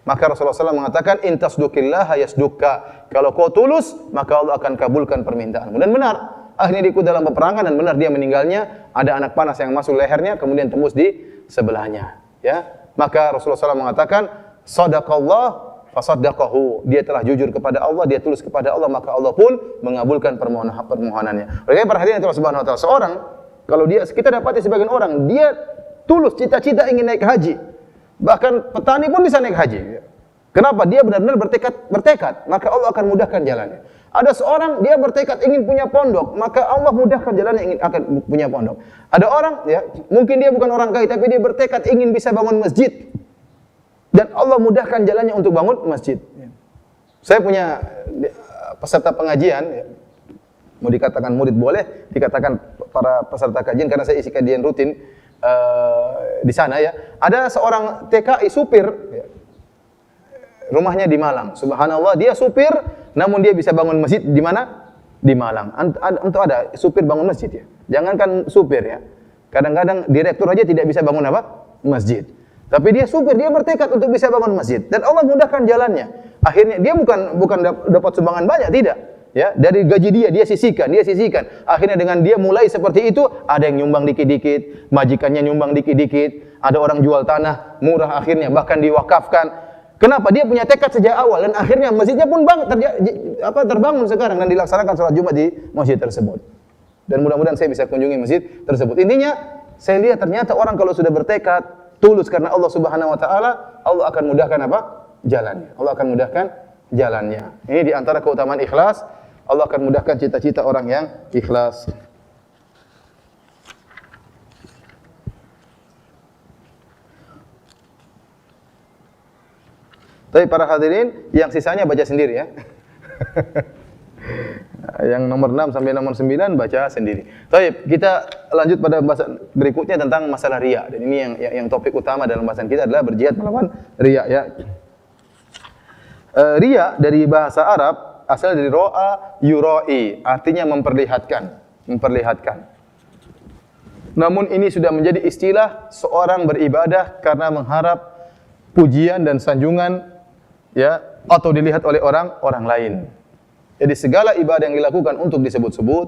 Maka Rasulullah SAW mengatakan, "In tasduqillaha yasdukka." Kalau kau tulus, maka Allah akan kabulkan permintaanmu. Dan benar, akhirnya dia ikut dalam peperangan dan benar dia meninggalnya, ada anak panas yang masuk lehernya kemudian tembus di sebelahnya. Ya, maka Rasulullah SAW mengatakan, "Shadaqallah fasaddaqahu." Dia telah jujur kepada Allah, dia tulus kepada Allah, maka Allah pun mengabulkan permohonannya. Oleh karena hadirin Allah Subhanahu wa taala, seorang kalau kita dapati sebagian orang dia tulus cita-cita ingin naik haji. Bahkan petani pun bisa naik haji. Kenapa? Dia benar-benar bertekad, maka Allah akan mudahkan jalannya. Ada seorang dia bertekad ingin punya pondok, maka Allah mudahkan jalannya akan punya pondok. Ada orang ya, mungkin dia bukan orang kaya tapi dia bertekad ingin bisa bangun masjid. Dan Allah mudahkan jalannya untuk bangun masjid. Saya punya peserta pengajian, mau dikatakan murid boleh, dikatakan para peserta kajian karena saya isi kajian rutin di sana ya. Ada seorang TKI supir, rumahnya di Malang. Subhanallah, dia supir, namun dia bisa bangun masjid di mana? Di Malang. Untuk ada supir bangun masjid ya. Jangankan supir ya. Kadang-kadang direktur aja tidak bisa bangun apa? Masjid. Tapi dia supir, dia bertekad untuk bisa bangun masjid dan Allah mudahkan jalannya. Akhirnya dia bukan dapat sumbangan banyak, tidak. Ya, dari gaji dia sisihkan. Akhirnya dengan dia mulai seperti itu, ada yang nyumbang dikit-dikit, majikannya nyumbang dikit-dikit, ada orang jual tanah murah akhirnya bahkan diwakafkan. Kenapa? Dia punya tekad sejak awal dan akhirnya masjidnya pun terbangun sekarang dan dilaksanakan salat Jumat di masjid tersebut. Dan mudah-mudahan saya bisa kunjungi masjid tersebut. Intinya, saya lihat ternyata orang kalau sudah bertekad tulus karena Allah Subhanahu wa taala, Allah akan mudahkan apa? Jalannya. Allah akan mudahkan jalannya. Ini di antara keutamaan ikhlas, Allah akan mudahkan cita-cita orang yang ikhlas. Tapi para hadirin, yang sisanya baca sendiri ya. Yang nomor 6 sampai nomor 9 baca sendiri. Baik, kita lanjut pada pembahasan berikutnya tentang masalah riya. Dan ini yang topik utama dalam bahasan kita adalah berjihad melawan riya ya. Riya dari bahasa Arab asal dari ro'a yura'i, artinya memperlihatkan. Namun ini sudah menjadi istilah seorang beribadah karena mengharap pujian dan sanjungan ya atau dilihat oleh orang lain. Jadi segala ibadah yang dilakukan untuk disebut-sebut,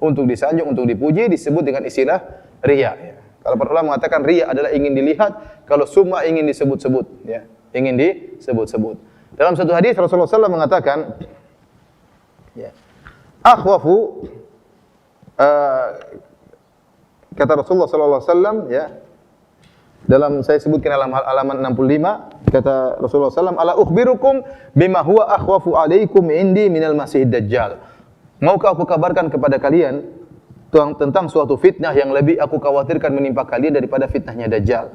untuk disanjung, untuk dipuji disebut dengan istilah riya. Ya. Kalau para ulama mengatakan riya adalah ingin dilihat, kalau summa ingin disebut-sebut. Ya. Ingin disebut-sebut. Dalam satu hadis Rasulullah SAW mengatakan, ya, akhwafu, kata Rasulullah SAW, ya, dalam saya sebutkan halaman 65, kata Rasulullah SAW, "Ala ukhbirukum bima huwa akhwafu alaikum indi minal masihid dajjal." Maukah aku kabarkan kepada kalian tentang suatu fitnah yang lebih aku khawatirkan menimpa kalian daripada fitnahnya Dajjal?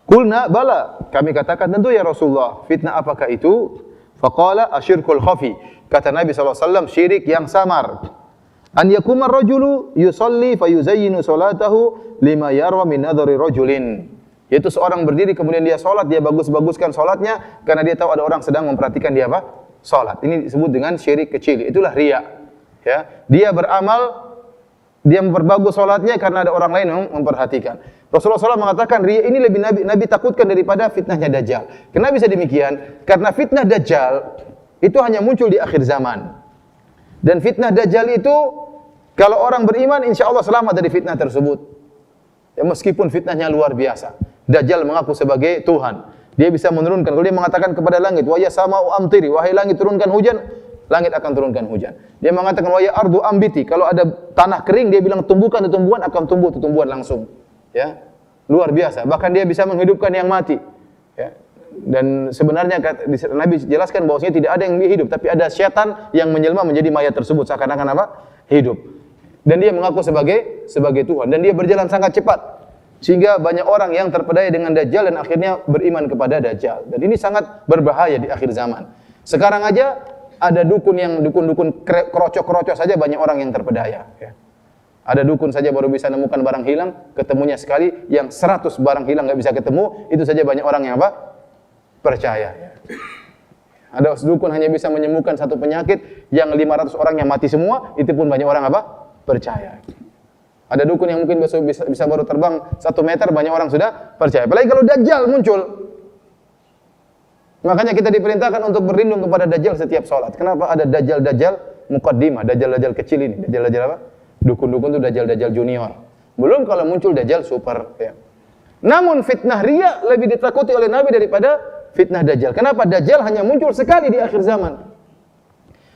Qulna bala, kami katakan tentu ya Rasulullah. Fitnah apakah itu? Faqala asyirkul khafi. Kata Nabi SAW, syirik yang samar. An yakuma rajulu yusalli fayuzayyinu salatahu lima yarwa min nadhari rajulin. Yaitu seorang berdiri kemudian dia salat, dia bagus-baguskan salatnya karena dia tahu ada orang sedang memperhatikan dia apa? Salat. Ini disebut dengan syirik kecil. Itulah riya. Ya, dia beramal, dia memperbagus salatnya karena ada orang lain yang memperhatikan. Rasulullah SAW mengatakan riya ini lebih Nabi takutkan daripada fitnahnya Dajjal. Kenapa bisa demikian? Karena fitnah Dajjal itu hanya muncul di akhir zaman. Dan fitnah Dajjal itu kalau orang beriman insya Allah selamat dari fitnah tersebut. Ya, meskipun fitnahnya luar biasa. Dajjal mengaku sebagai Tuhan. Dia bisa menurunkan. Kalau dia mengatakan kepada langit, wa ya sama'u amtiri, wahai langit turunkan hujan, langit akan turunkan hujan. Dia mengatakan wa ya ardu ambiti, kalau ada tanah kering dia bilang tumbuhkan tumbuhan, akan tumbuh tumbuhan langsung. Ya. Luar biasa. Bahkan dia bisa menghidupkan yang mati. Ya. Dan sebenarnya Nabi jelaskan bahwasanya tidak ada yang hidup, tapi ada syaitan yang menjelma menjadi mayat tersebut seakan-akan apa? Hidup. Dan dia mengaku sebagai Tuhan dan dia berjalan sangat cepat sehingga banyak orang yang terpedaya dengan Dajjal dan akhirnya beriman kepada Dajjal. Dan ini sangat berbahaya di akhir zaman. Sekarang aja ada dukun kerocok-kerocok saja banyak orang yang terpedaya. Ya. Ada dukun saja baru bisa menemukan barang hilang, ketemunya sekali, yang 100 barang hilang nggak bisa ketemu, itu saja banyak orang yang apa? Percaya. Ada dukun hanya bisa menyembuhkan satu penyakit yang 500 orang yang mati semua, itu pun banyak orang apa? Percaya. Ada dukun yang mungkin bisa baru terbang 1 meter, banyak orang sudah percaya. Apalagi kalau Dajjal muncul. Makanya kita diperintahkan untuk berlindung kepada Dajjal setiap sholat. Kenapa ada Dajjal muqaddimah, Dajjal kecil ini? Dajjal apa? Dukun-dukun itu Dajjal junior. Belum kalau muncul Dajjal super. Ya. Namun fitnah riya lebih ditakuti oleh Nabi daripada fitnah Dajjal. Kenapa? Dajjal hanya muncul sekali di akhir zaman.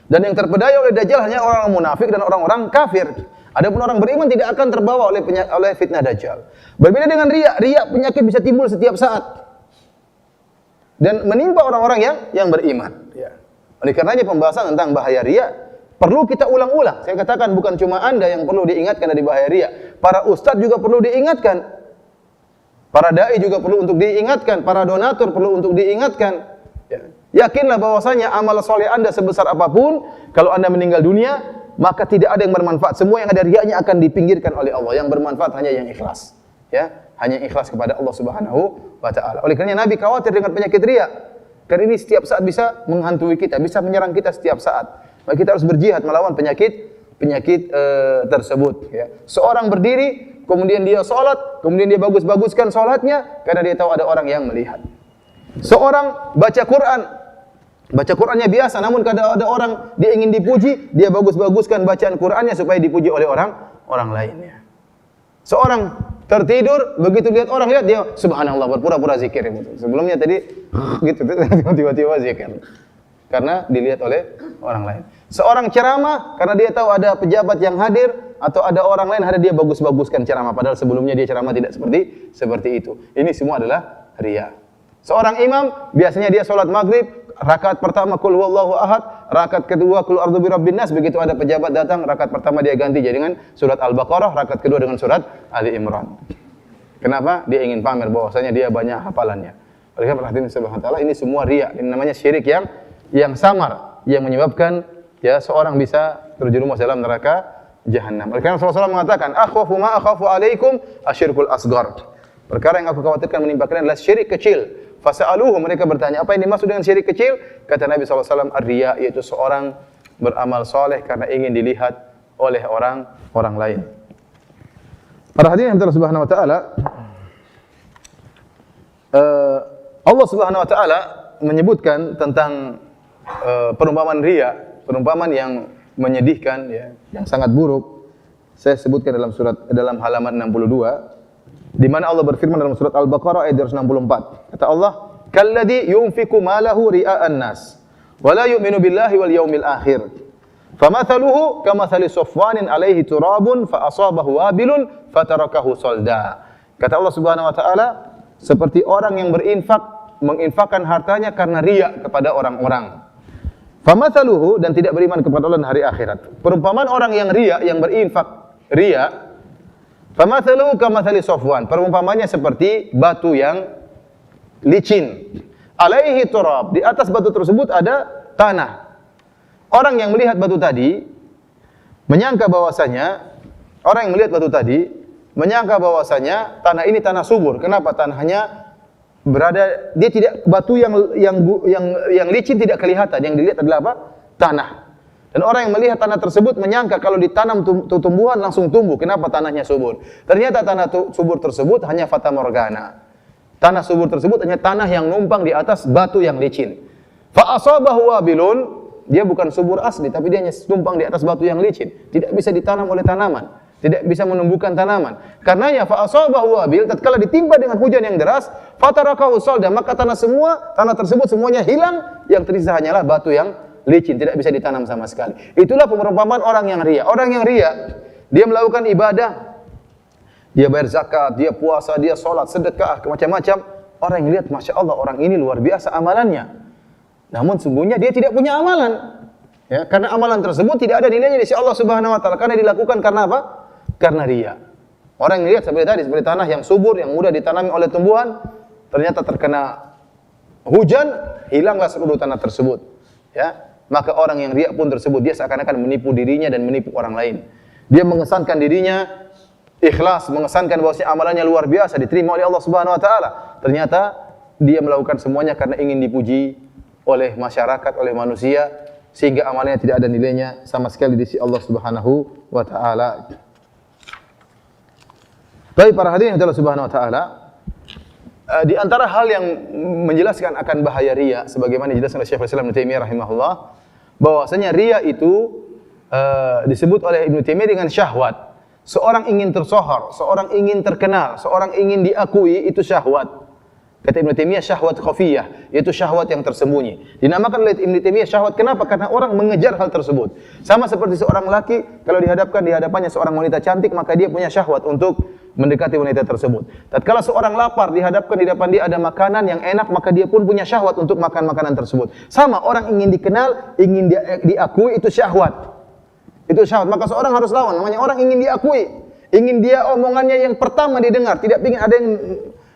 Dan yang terpedaya oleh Dajjal hanya orang munafik dan orang-orang kafir. Adapun orang beriman tidak akan terbawa oleh fitnah Dajjal. Berbeda dengan riya. Riya penyakit bisa timbul setiap saat. Dan menimpa orang-orang yang beriman. Ya. Oleh karenanya pembahasan tentang bahaya riya perlu kita ulang-ulang. Saya katakan bukan cuma Anda yang perlu diingatkan dari bahaya riya. Para ustadz juga perlu diingatkan. Para dai juga perlu untuk diingatkan, para donatur perlu untuk diingatkan. Ya. Yakinlah bahwasanya amal soleh Anda sebesar apapun, kalau Anda meninggal dunia, maka tidak ada yang bermanfaat. Semua yang ada riyanya akan dipinggirkan oleh Allah. Yang bermanfaat hanya yang ikhlas. Ya, hanya ikhlas kepada Allah Subhanahu wa taala. Oleh karena Nabi khawatir dengan penyakit riya. Karena ini setiap saat bisa menghantui kita, bisa menyerang kita setiap saat. Maka kita harus berjihad melawan penyakit tersebut. Ya. Seorang berdiri, kemudian dia sholat, kemudian dia bagus-baguskan sholatnya, karena dia tahu ada orang yang melihat. Seorang baca Qurannya biasa, namun kadang ada orang dia ingin dipuji, dia bagus-baguskan bacaan Qurannya supaya dipuji oleh orang lainnya. Seorang tertidur, begitu lihat orang lihat dia subhanallah berpura-pura zikir gitu. Sebelumnya tadi gitu tiba-tiba zikir. Karena dilihat oleh orang lain. Seorang ceramah karena dia tahu ada pejabat yang hadir atau ada orang lain hadir, dia bagus-baguskan ceramah padahal sebelumnya dia ceramah tidak seperti itu. Ini semua adalah riya. Seorang imam biasanya dia salat maghrib, rakaat pertama qul huwallahu ahad, rakaat kedua qul a'udzu birabbin nas, begitu ada pejabat datang, rakaat pertama dia ganti jadi dengan surat Al-Baqarah, rakaat kedua dengan surat Ali Imran. Kenapa? Dia ingin pamer bahwasanya dia banyak hafalannya. Oleh karena Allah Subhanahu wa taala, ini semua riya. Ini namanya syirik yang samar, yang menyebabkan ya seorang bisa terjerumus dalam neraka jahanam. Oleh karena Rasulullah mengatakan, "Akhwafu ma akhafu alaikum asyirkul asghar." Perkara yang aku khawatirkan menimpa kalian adalah syirik kecil. Fasa'aluhu, mereka bertanya, apa yang dimaksud dengan syirik kecil? Kata Nabi SAW, ar-riya, yaitu seorang beramal soleh karena ingin dilihat oleh orang lain. Para hadirin yang Subhanahu wa taala, Allah Subhanahu wa taala menyebutkan tentang perumpamaan riya, perumpamaan yang menyedihkan ya, yang sangat buruk. Saya sebutkan dalam halaman 62 di mana Allah berfirman dalam surat Al-Baqarah ayat 264. Kata Allah, "Kalladzi yunfiqu malahu ria'an nas wa la yu'minu billahi wal yaumil akhir. Famathaluhu kamathali safwanin 'alaihi turabun fa asabahu wabilun fatarakahu salda." Kata Allah Subhanahu wa taala, seperti orang yang menginfakkan hartanya karena riya kepada orang-orang. Famathaluhu, dan tidak beriman kepada Allah dan hari akhirat. Perumpamaan orang yang riya, yang berinfak riya, famathaluhu kamathali safwan, perumpamannya seperti batu yang licin. Alaihi turab, di atas batu tersebut ada tanah. Orang yang melihat batu tadi menyangka bahwasanya tanah ini tanah subur. Kenapa? Tanahnya berada, dia tidak, batu yang licin tidak kelihatan, yang dilihat adalah apa? Tanah. Dan orang yang melihat tanah tersebut menyangka kalau ditanam tumbuhan langsung tumbuh. Kenapa? Tanahnya subur. Ternyata tanah subur tersebut hanya fata morgana. Tanah subur tersebut hanya tanah yang numpang di atas batu yang licin. Fa asabahu wabilun, dia bukan subur asli, tapi dia hanya tumpang di atas batu yang licin. Tidak bisa ditanam oleh tanaman, tidak bisa menumbuhkan tanaman. Karenanya fa asabahu wabil, tatkala ditimpa dengan hujan yang deras, fatarakahu salda, maka tanah tersebut semuanya hilang, yang tersisa hanyalah batu yang licin, tidak bisa ditanam sama sekali. Itulah perumpamaan orang yang riya. Orang yang riya, dia melakukan ibadah, dia bayar zakat, dia puasa, dia sholat, sedekah, macam-macam. Orang yang lihat, Masya Allah, orang ini luar biasa amalannya. Namun sungguhnya dia tidak punya amalan. Ya, karena amalan tersebut tidak ada nilainya di sisi Allah Subhanahu wa taala, karena dilakukan karena apa? Karena riya. Orang yang lihat seperti tadi, seperti tanah yang subur, yang mudah ditanami oleh tumbuhan, ternyata terkena hujan, hilanglah seluruh tanah tersebut. Ya, maka orang yang riya pun tersebut, dia seakan-akan menipu dirinya dan menipu orang lain. Dia mengesankan dirinya ikhlas, mengesankan bahwasanya amalannya luar biasa, diterima oleh Allah Subhanahu wa taala. Ternyata dia melakukan semuanya karena ingin dipuji oleh masyarakat, oleh manusia, sehingga amalnya tidak ada nilainya sama sekali di sisi Allah Subhanahu wa taala. Baik para hadirin Allah Subhanahu wa taala, di antara hal yang menjelaskan akan bahaya riya, sebagaimana dijelaskan oleh Syekhul Islam Ibnu Taimiyah rahimahullah, bahwasanya riya itu disebut oleh Ibnu Taimiyah dengan syahwat. Seorang ingin tersohor, seorang ingin terkenal, seorang ingin diakui, itu syahwat. Kata Ibnu Taimiyah, syahwat khafiyah, yaitu syahwat yang tersembunyi. Dinamakan oleh Ibnu Taimiyah syahwat, kenapa? Karena orang mengejar hal tersebut. Sama seperti seorang laki, kalau dihadapkan di hadapannya seorang wanita cantik, maka dia punya syahwat untuk mendekati wanita tersebut. Tatkala seorang lapar, dihadapkan di depan dia ada makanan yang enak, maka dia pun punya syahwat untuk makan makanan tersebut. Sama, orang ingin dikenal, ingin diakui, itu syahwat. Itu syahwat, maka seorang harus lawan. Namanya orang ingin diakui, ingin dia omongannya yang pertama didengar, tidak ingin ada yang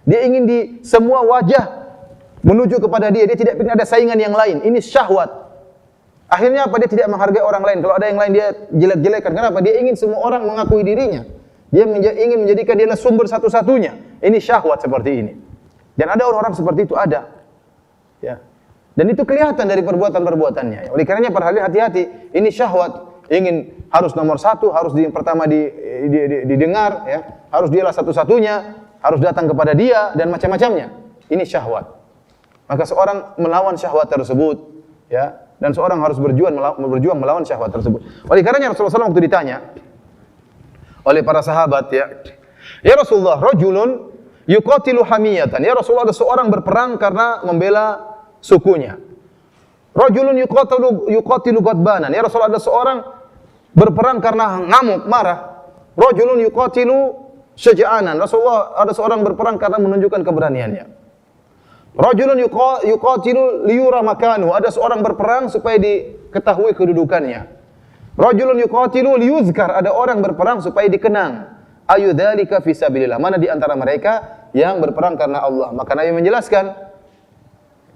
dia ingin di semua wajah menuju kepada dia, dia tidak ingin ada saingan yang lain. Ini syahwat. Akhirnya apa? Dia tidak menghargai orang lain. Kalau ada yang lain dia jelek-jelekan. Kenapa? Dia ingin semua orang mengakui dirinya. Dia ingin menjadikan dia sumber satu-satunya. Ini syahwat seperti ini. Dan ada orang-orang seperti itu, ada. Ya. Dan itu kelihatan dari perbuatan-perbuatannya. Oleh karenanya para hadirin hati-hati. Ini syahwat. Ingin harus nomor satu, harus pertama didengar, ya. Harus dialah satu-satunya, harus datang kepada dia dan macam-macamnya. Ini syahwat. Maka seorang melawan syahwat tersebut, ya, dan seorang harus berjuang melawan syahwat tersebut. Oleh karenanya Rasulullah SAW waktu ditanya oleh para sahabat, ya Rasulullah, rajulun yuqatilu hamiyatan. Ya Rasulullah, ada seorang berperang karena membela sukunya. Rajulun yuqatilu ghadbanan. Ya Rasulullah, ada seorang berperang karena ngamuk, marah. Rajulun yuqatilu syaja'anan. Rasulullah, ada seorang berperang karena menunjukkan keberaniannya. Rajulun yuqatilu liyura makanu. Ada seorang berperang supaya diketahui kedudukannya. Rajulun yuqatilu liyuzkar. Ada orang berperang supaya dikenang. Ayu dzalika fi sabilillah. Mana di antara mereka yang berperang karena Allah? Maka Nabi menjelaskan,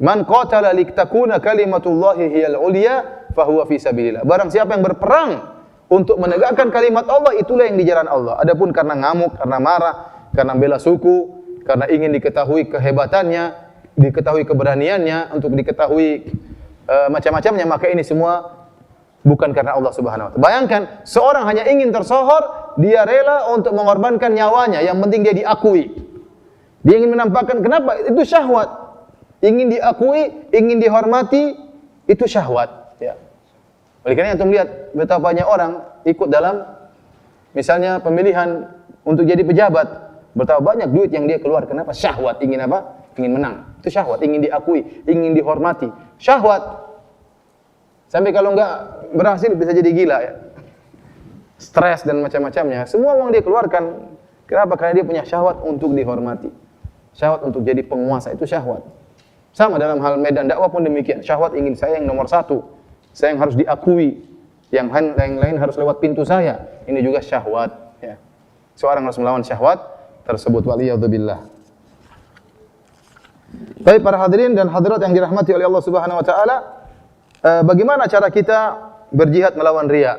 man qatala litakuna kalimatullahi hiyal ulya fahuwa fi sabilillah. Barang siapa yang berperang untuk menegakkan kalimat Allah, itulah yang di jalan Allah. Adapun karena ngamuk, karena marah, karena bela suku, karena ingin diketahui kehebatannya, diketahui keberaniannya, untuk diketahui macam-macamnya, maka ini semua bukan karena Allah Subhanahu wa taala. Bayangkan, seorang hanya ingin tersohor, dia rela untuk mengorbankan nyawanya, yang penting dia diakui. Dia ingin menampakkan, kenapa? Itu syahwat. Ingin diakui, ingin dihormati, itu syahwat, ya. Oleh karena antum lihat betapa banyak orang ikut dalam misalnya pemilihan untuk jadi pejabat, betapa banyak duit yang dia keluar. Kenapa? Syahwat. Ingin apa? Ingin menang. Itu syahwat. Ingin diakui, ingin dihormati. Syahwat. Sampai kalau enggak berhasil bisa jadi gila, ya. Stres dan macam-macamnya. Semua uang dia keluarkan. Kenapa? Karena dia punya syahwat untuk dihormati. Syahwat untuk jadi penguasa, itu syahwat. Sama dalam hal medan dakwah pun demikian. Syahwat ingin saya yang nomor satu. Saya yang harus diakui, yang lain harus lewat pintu saya. Ini juga syahwat, ya. Seorang harus melawan syahwat tersebut. Waliyadzubillah. Baik para hadirin dan hadirat yang dirahmati oleh Allah Subhanahu wa taala, bagaimana cara kita berjihad melawan riya?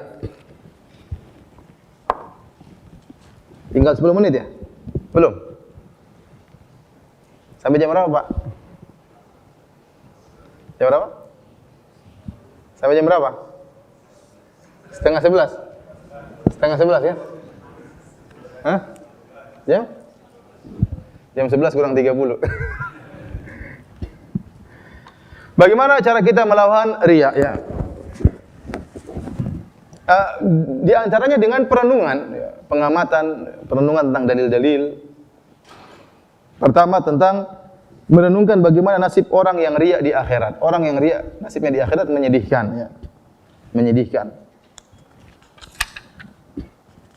Tinggal 10 menit ya? Belum? Sampai jam berapa, Pak? Jam berapa? Sampai jam berapa? Setengah 11? Setengah 11 ya? Hah? Jam? Jam 11 kurang 30. Bagaimana cara kita melawan riya, ya? Di antaranya dengan perenungan, pengamatan, perenungan tentang dalil-dalil. Pertama tentang merenungkan bagaimana nasib orang yang riya di akhirat. Orang yang riya nasibnya di akhirat menyedihkan, ya. Menyedihkan.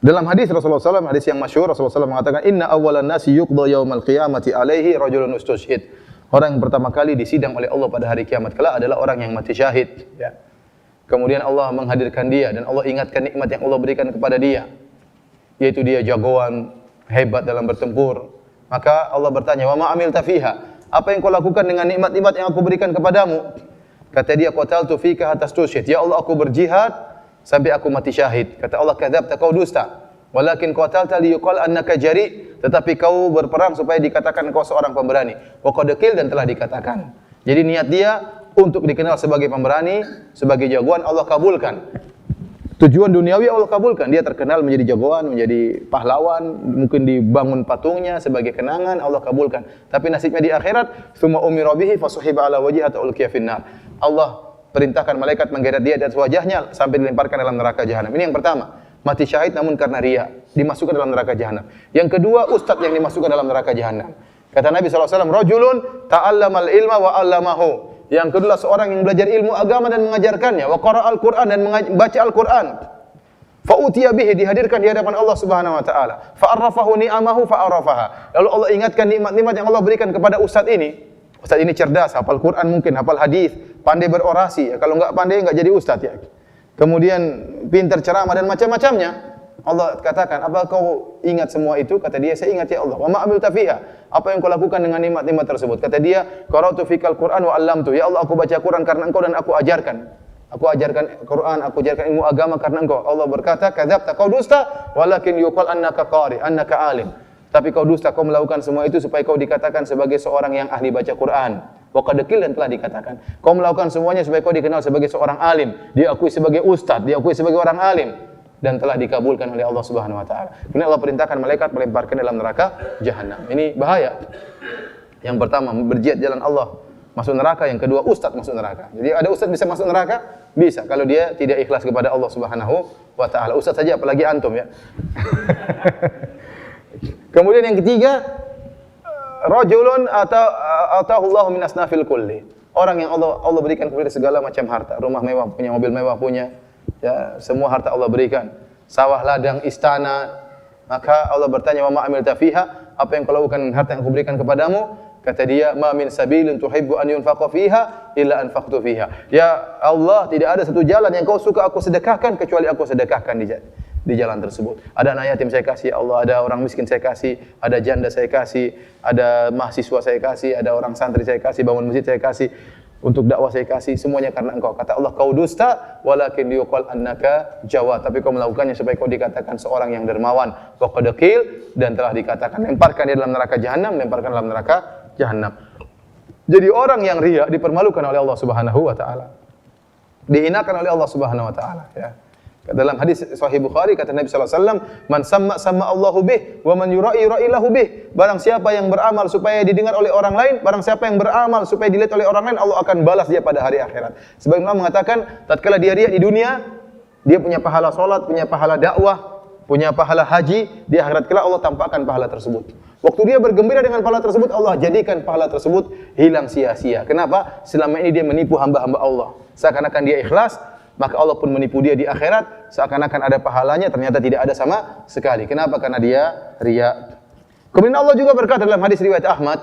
Dalam hadis Rasulullah SAW, hadis yang masyhur, Rasulullah SAW mengatakan, Inna awwalan nasi yuqda yaumal qiyamati alaihi rajulun ustushhid. Orang yang pertama kali disidang oleh Allah pada hari kiamat kelak adalah orang yang mati syahid, ya. Kemudian Allah menghadirkan dia dan Allah ingatkan nikmat yang Allah berikan kepada dia, yaitu dia jagoan hebat dalam bertempur. Maka Allah bertanya, "Wa ma amilta fiha?" Apa yang kau lakukan dengan nikmat-nikmat yang aku berikan kepadamu? Kata dia, "Qataltu fika hatta tusyhid." Ya Allah, aku berjihad sampai aku mati syahid. Kata Allah, "Kadzabta, kau dusta. Walakin qatalta liyuqal annaka jari." Tetapi kau berperang supaya dikatakan kau seorang pemberani. Wa qad qil, dan telah dikatakan. Jadi niat dia untuk dikenal sebagai pemberani, sebagai jagoan, Allah kabulkan. Tujuan duniawi Allah kabulkan. Dia terkenal menjadi jagoan, menjadi pahlawan, mungkin dibangun patungnya sebagai kenangan, Allah kabulkan. Tapi nasibnya di akhirat, tsumma umira bihi fasuhiba ala wajhihi hatta ulqiya finnar. Allah perintahkan malaikat menggeret dia di atas wajahnya sampai dilemparkan dalam neraka jahanam. Ini yang pertama, mati syahid namun karena riya, dimasukkan dalam neraka jahanam. Yang kedua, ustaz yang dimasukkan dalam neraka jahanam. Kata Nabi SAW, rajulun ta'allamal ilma wa 'allamahu. Yang kedua, seorang yang belajar ilmu agama dan mengajarkannya, wa qara'al Qur'an, dan membaca Al-Qur'an. Fa utiya bihi, dihadirkan di hadapan Allah Subhanahu wa taala. Fa arrafahu ni'amahu fa arafaha. Lalu Allah ingatkan nikmat-nikmat yang Allah berikan kepada ustaz ini. Ustaz ini cerdas, hafal Qur'an mungkin, hafal hadis, pandai berorasi. Kalau enggak pandai enggak jadi ustaz, ya. Kemudian pintar ceramah dan macam-macamnya. Allah katakan, "Apa kau ingat semua itu?" Kata dia, "Saya ingat ya Allah." "Wa ma amilta fiha?" Apa yang kau lakukan dengan nikmat-nikmat tersebut? Kata dia, "Qara'tu fikal Qur'an wa 'allamtu." Ya Allah, aku baca Quran karena Engkau dan aku ajarkan. Aku ajarkan Quran, aku ajarkan ilmu agama karena Engkau. Allah berkata, "Kadzabta, kau dusta, walakin yuqal annaka qari, annaka alim." Tapi kau dusta, kau melakukan semua itu supaya kau dikatakan sebagai seorang yang ahli baca Quran. Wa qad qil, dan telah dikatakan. Kau melakukan semuanya supaya kau dikenal sebagai seorang alim, diakui sebagai ustaz, diakui sebagai orang alim, dan telah dikabulkan oleh Allah Subhanahu wa taala. Kemudian Allah perintahkan malaikat melemparkan dalam neraka jahanam. Ini bahaya. Yang pertama, berjihad jalan Allah masuk neraka, yang kedua ustaz masuk neraka. Jadi ada ustaz bisa masuk neraka? Bisa, kalau dia tidak ikhlas kepada Allah Subhanahu wa taala. Ustaz saja, apalagi antum, ya. Kemudian yang ketiga, rajulun atahullahu min asnafil kulli. Orang yang Allah berikan kepada segala macam harta, rumah mewah punya, mobil mewah punya, ya, semua harta Allah berikan, sawah, ladang, istana. Maka Allah bertanya, "Wa ma amilta fiha?" Apa yang kau lakukan dengan harta yang aku berikan kepadamu? Kata dia, "Ma min sabilin tuhibbu an yunfaqa fiha illa anfaqtu fiha." Ya Allah, tidak ada satu jalan yang kau suka aku sedekahkan kecuali aku sedekahkan di jalan tersebut. Ada anak yatim saya kasih, ya Allah, ada orang miskin saya kasih, ada janda saya kasih, ada mahasiswa saya kasih, ada orang santri saya kasih, bangun masjid saya kasih, untuk dakwah saya kasih, semuanya karena Engkau. Kata Allah, "Kau dusta, walakin yuqal annaka jawad." Tapi kau melakukannya supaya kau dikatakan seorang yang dermawan. Wa qad qil, dan telah dikatakan. Lemparkan dia dalam neraka jahanam, lemparkan dalam neraka jahanam. Jadi orang yang riya dipermalukan oleh Allah Subhanahu wa taala. Dihinakan oleh Allah Subhanahu wa taala, ya. Dalam hadis Sahih Bukhari kata Nabi sallallahu alaihi wasallam, "Man samma Allahu bih, wa man yura'i ra'ilahu bih." Barang siapa yang beramal supaya didengar oleh orang lain, barang siapa yang beramal supaya dilihat oleh orang lain, Allah akan balas dia pada hari akhirat. Sebagaimana Allah mengatakan, tatkala dia riya di dunia, dia punya pahala salat, punya pahala dakwah, punya pahala haji, di akhirat kelak Allah tampakkan pahala tersebut. Waktu dia bergembira dengan pahala tersebut, Allah jadikan pahala tersebut hilang sia-sia. Kenapa? Selama ini dia menipu hamba-hamba Allah. Seakan-akan dia ikhlas, maka Allah pun menipu dia di akhirat, seakan-akan ada pahalanya, ternyata tidak ada sama sekali. Kenapa? Karena dia riya. Kemudian Allah juga berkata dalam hadis riwayat Ahmad,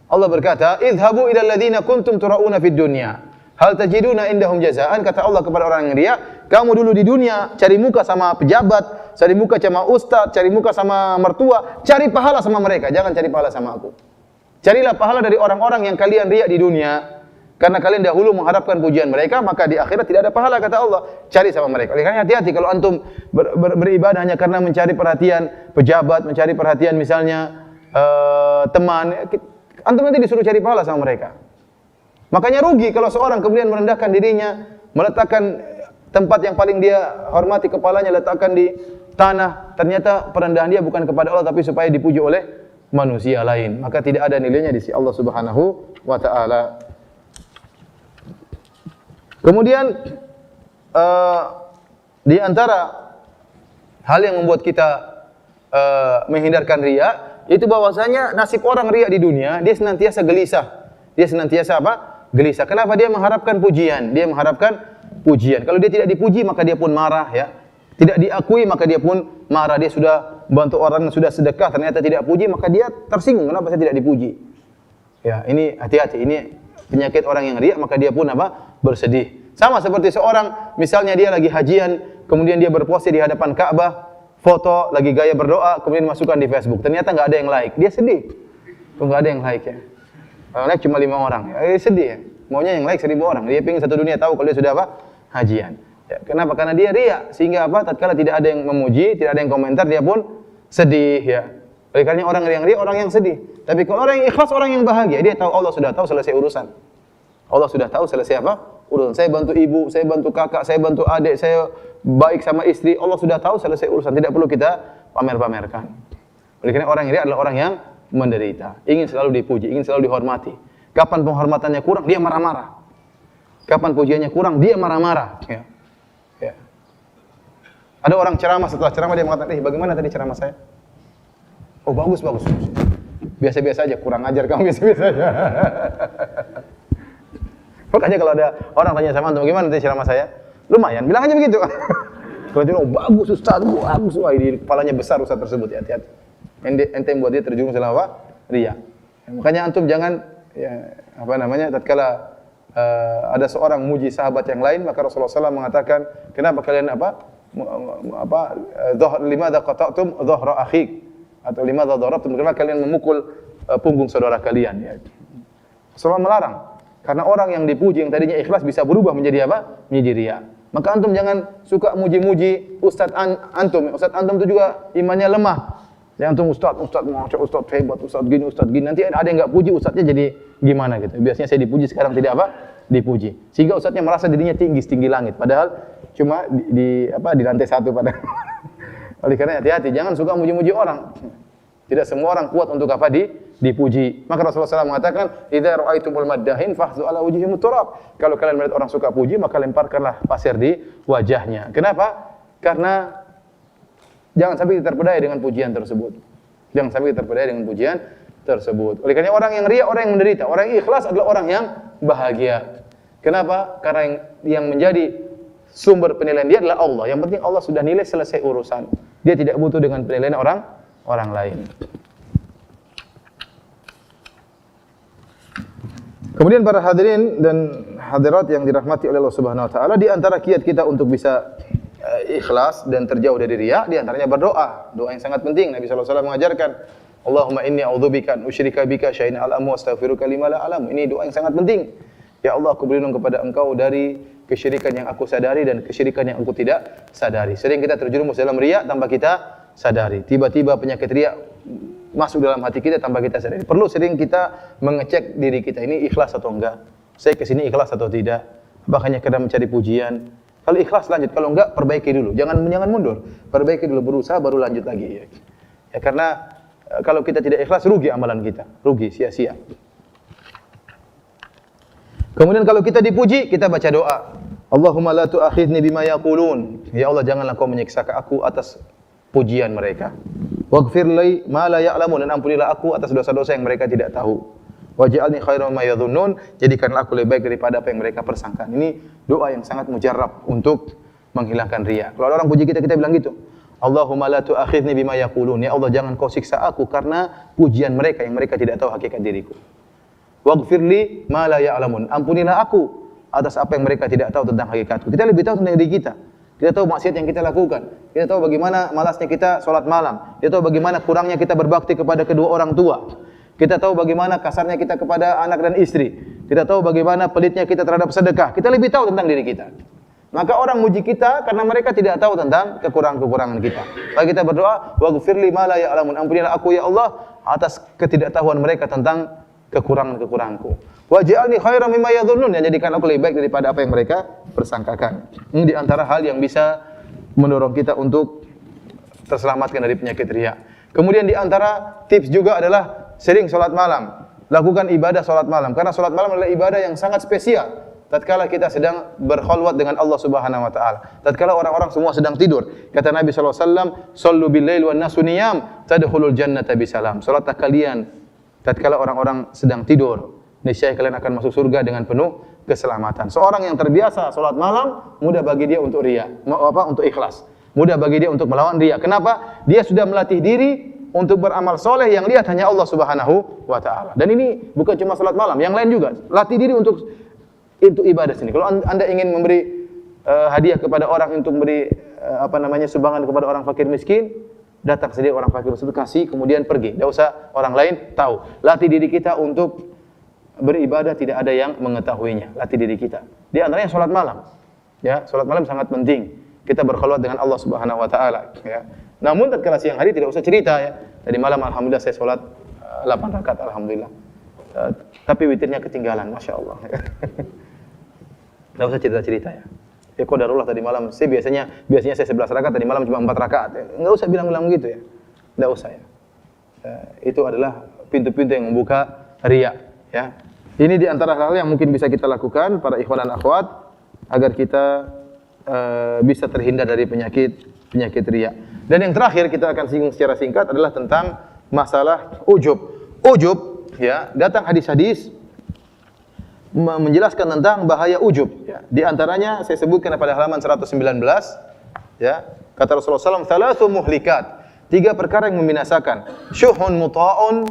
Allah berkata, "Idhabu ila alladziina kuntum tura'una fid dunya, hal tajiduna indahum jazaan." Kata Allah kepada orang yang riya, "Kamu dulu di dunia cari muka sama pejabat, cari muka sama ustaz, cari muka sama mertua, cari pahala sama mereka, jangan cari pahala sama aku. Carilah pahala dari orang-orang yang kalian riya di dunia. Karena kalian dahulu mengharapkan pujian mereka, maka di akhirat tidak ada pahala," kata Allah. Cari sama mereka. Oleh karena hati-hati kalau antum beribadah hanya karena mencari perhatian pejabat, mencari perhatian misalnya teman, antum nanti disuruh cari pahala sama mereka. Makanya rugi kalau seorang kemudian merendahkan dirinya, meletakkan tempat yang paling dia hormati, kepalanya letakkan di tanah. Ternyata perendahan dia bukan kepada Allah, tapi supaya dipuji oleh manusia lain. Maka tidak ada nilainya di sisi Allah Subhanahu wa taala. Kemudian Di antara hal yang membuat kita menghindarkan riya, itu bahwasanya nasib orang riya di dunia, dia senantiasa gelisah. Dia senantiasa apa? Gelisah. Kenapa? Dia mengharapkan pujian. Dia mengharapkan pujian. Kalau dia tidak dipuji, maka dia pun marah, ya. Tidak diakui, maka dia pun marah. Dia sudah bantu orang, sudah sedekah, ternyata tidak puji, maka dia tersinggung. Kenapa saya tidak dipuji? Ya, ini hati-hati. Ini penyakit orang yang riya, maka dia pun apa? Bersedih. Sama seperti seorang, misalnya dia lagi hajian, kemudian dia berpose di hadapan Ka'bah, foto, lagi gaya berdoa, kemudian masukkan di Facebook. Ternyata nggak ada yang like. Dia sedih. Tuh nggak ada yang like, ya. Kalau like cuma 5 orang. Ya, sedih, ya. Maunya yang like 1000 orang. Dia pengen satu dunia tahu kalau dia sudah apa? Hajian. Ya, kenapa? Karena dia riya. Sehingga apa? Tatkala tidak ada yang memuji, tidak ada yang komentar, dia pun sedih, ya. Oleh karena orang yang riya, orang yang sedih. Tapi kalau orang yang ikhlas, orang yang bahagia, dia tahu Allah sudah tahu selesai urusan. Allah sudah tahu selesai apa? Urusan. Saya bantu ibu, saya bantu kakak, saya bantu adik, saya baik sama istri. Allah sudah tahu selesai urusan. Tidak perlu kita pamer-pamerkan. Oleh karena orang yang riya adalah orang yang menderita, ingin selalu dipuji, ingin selalu dihormati. Kapan penghormatannya kurang, dia marah-marah. Kapan pujiannya kurang, dia marah-marah. Ya. Ya. Ada orang ceramah, setelah ceramah dia mengatakan, bagaimana tadi ceramah saya? Oh, bagus. Biasa-biasa aja, kurang ajar kamu, biasa-biasa aja. Makanya kalau ada orang tanya sama antum, bagaimana tadi ceramah saya? Lumayan, bilang aja begitu. Kalau dia bilang, bagus Ustaz, bagus. Wah, ini kepalanya besar Ustaz tersebut, hati-hati. Ente yang buat dia terjerumus dalam apa? Riya. Makanya antum jangan, ya, tatkala ada seorang muji sahabat yang lain, maka Rasulullah SAW mengatakan, kenapa kalian limadza qata'tum dhahra akhik, atau limadza darabtum, kenapa kalian memukul punggung saudara kalian, ya. Rasulullah melarang, karena orang yang dipuji yang tadinya ikhlas bisa berubah menjadi apa? Menjadi riya. Maka antum jangan suka muji-muji ustaz antum. Ustaz antum itu juga imannya lemah. Ya antum ustaz hebat, ustaz gini. Nanti ada yang enggak puji ustaznya jadi gimana gitu. Biasanya saya dipuji, sekarang tidak apa? Dipuji. Sehingga ustaznya merasa dirinya tinggi langit, padahal cuma di lantai 1 padahal. Oleh karena hati-hati, jangan suka muji-muji orang. Tidak semua orang kuat untuk apa? Dipuji. Maka Rasulullah SAW mengatakan, "Idza ra'aitumul maddahin fahzu ala wujhihim turab." Kalau kalian melihat orang suka puji, maka lemparkanlah pasir di wajahnya. Kenapa? Karena jangan sampai kita terpedaya dengan pujian tersebut. Jangan sampai kita terpedaya dengan pujian tersebut. Oleh karena orang yang riya, orang yang menderita. Orang yang ikhlas adalah orang yang bahagia. Kenapa? Karena yang menjadi sumber penilaian dia adalah Allah. Yang penting Allah sudah nilai, selesai urusan. Dia tidak butuh dengan penilaian orang lain. Kemudian para hadirin dan hadirat yang dirahmati oleh Allah Subhanahu wa taala, di antara kiat kita untuk bisa ikhlas dan terjauh dari riya, di antaranya berdoa. Doa yang sangat penting. Nabi sallallahu alaihi wasallam mengajarkan, "Allahumma inni a'udzubika an usyrika bika syai'an a'lamu wa astaghfiruka lima la a'lamu." Ini doa yang sangat penting. Ya Allah, aku berlindung kepada Engkau dari kesyirikan yang aku sadari dan kesyirikan yang aku tidak sadari. Sering kita terjerumus dalam riya tanpa kita sadari. Tiba-tiba penyakit riya masuk dalam hati kita tanpa kita sadari. Perlu sering kita mengecek diri kita, ini ikhlas atau enggak. Saya kesini ikhlas atau tidak. Apakah hanya karena mencari pujian? Kalau ikhlas lanjut, kalau enggak perbaiki dulu. Jangan mundur. Perbaiki dulu, berusaha baru lanjut lagi. Ya, karena kalau kita tidak ikhlas rugi amalan kita, rugi sia-sia. Kemudian kalau kita dipuji, kita baca doa. Allahumma la tu'akhidni bima yaqulun. Ya Allah, janganlah Kau menyiksa aku atas pujian mereka. Waghfir li ma la ya'lamun, dan ampunilah aku atas dosa-dosa yang mereka tidak tahu. Waj'alni khairan mimma yadhunnun, jadikanlah aku lebih baik daripada apa yang mereka persangkakan. Ini doa yang sangat mujarrab untuk menghilangkan riya. Kalau orang puji kita bilang gitu. Allahumma la tu'akhidni bima yaqulun. Ya Allah, jangan Kau siksa aku karena pujian mereka yang mereka tidak tahu hakikat diriku. Waghfir li ma la ya'lamun. Ampunilah aku atas apa yang mereka tidak tahu tentang hakikatku. Kita lebih tahu tentang diri kita. Kita tahu maksiat yang kita lakukan. Kita tahu bagaimana malasnya kita sholat malam. Kita tahu bagaimana kurangnya kita berbakti kepada kedua orang tua. Kita tahu bagaimana kasarnya kita kepada anak dan istri. Kita tahu bagaimana pelitnya kita terhadap sedekah. Kita lebih tahu tentang diri kita. Maka orang muji kita karena mereka tidak tahu tentang kekurangan-kekurangan kita. Maka kita berdoa, waghfirli ma la ya'lamun. Ampunilah aku ya Allah atas ketidaktahuan mereka tentang kekurangan-kekuranganku. Waj'alni khairan mimma yadhunnun, yang jadikan aku lebih baik daripada apa yang mereka persangkakan. Ini di antara hal yang bisa mendorong kita untuk terselamatkan dari penyakit riya. Kemudian di antara tips juga adalah sering salat malam. Lakukan ibadah salat malam, karena salat malam adalah ibadah yang sangat spesial. tatkala kita sedang berkhalwat dengan Allah Subhanahu wa taala. Tatkala orang-orang semua sedang tidur. Kata Nabi sallallahu alaihi wasallam, "Shallu bil-lail wan nasu niyam, tadkhulul jannata bisalam." Salatlah kalian tatkala orang-orang sedang tidur, niscaya kalian akan masuk surga dengan penuh keselamatan. Seorang yang terbiasa salat malam, mudah bagi dia untuk riya, untuk ikhlas. Mudah bagi dia untuk melawan riya. Kenapa? Dia sudah melatih diri untuk beramal soleh yang lihat hanya Allah Subhanahu wa taala. Dan ini bukan cuma salat malam, yang lain juga. Latih diri untuk ibadah sini. Kalau Anda ingin memberi hadiah kepada orang, untuk memberi sumbangan kepada orang fakir miskin, datang sendiri orang fakir tersebut, kasih, kemudian pergi. Tidak usah orang lain tahu. Latih diri kita untuk beribadah tidak ada yang mengetahuinya. Latih diri kita. Di antaranya salat malam. Ya, salat malam sangat penting. Kita berkhalwat dengan Allah Subhanahu wa taala, ya. Namun tatkala siang hari tidak usah cerita, ya. Tadi malam alhamdulillah saya salat 8 rakaat alhamdulillah. Tapi witirnya ketinggalan, Masya Allah. Tidak usah cerita-cerita, ya. Ya qadarullah tadi malam saya biasanya saya 11 rakaat, tadi malam cuma 4 rakaat. Enggak usah bilang-bilang begitu, ya. Enggak usah, ya. Itu adalah pintu-pintu yang membuka riya, ya. Ini di antara hal yang mungkin bisa kita lakukan para ikhwan dan akhwat agar kita bisa terhindar dari penyakit riya. Dan yang terakhir kita akan singgung secara singkat adalah tentang masalah ujub. Ujub, ya, datang hadis-hadis menjelaskan tentang bahaya ujub, ya. Di antaranya saya sebutkan pada halaman 119, ya. Kata Rasulullah SAW, "Thalathu muhlikat." 3 perkara yang membinasakan. Syuhun muta'un,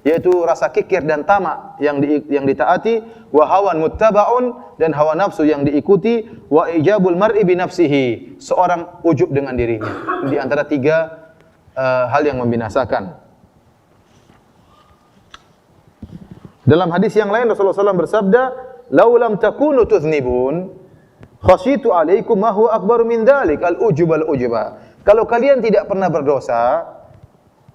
yaitu rasa kikir dan tamak yang ditaati, wa hawan muttaba'un, dan hawa nafsu yang diikuti, wa ijabul mar'i bi nafsihi, seorang ujub dengan dirinya. Di antara 3 hal yang membinasakan. Dalam hadis yang lain Rasulullah SAW bersabda, "Lau lam takunu tudznibun, khasyitu alaikum ma huwa akbaru min dzalik, al-ujub al-ujuba." Kalau kalian tidak pernah berdosa,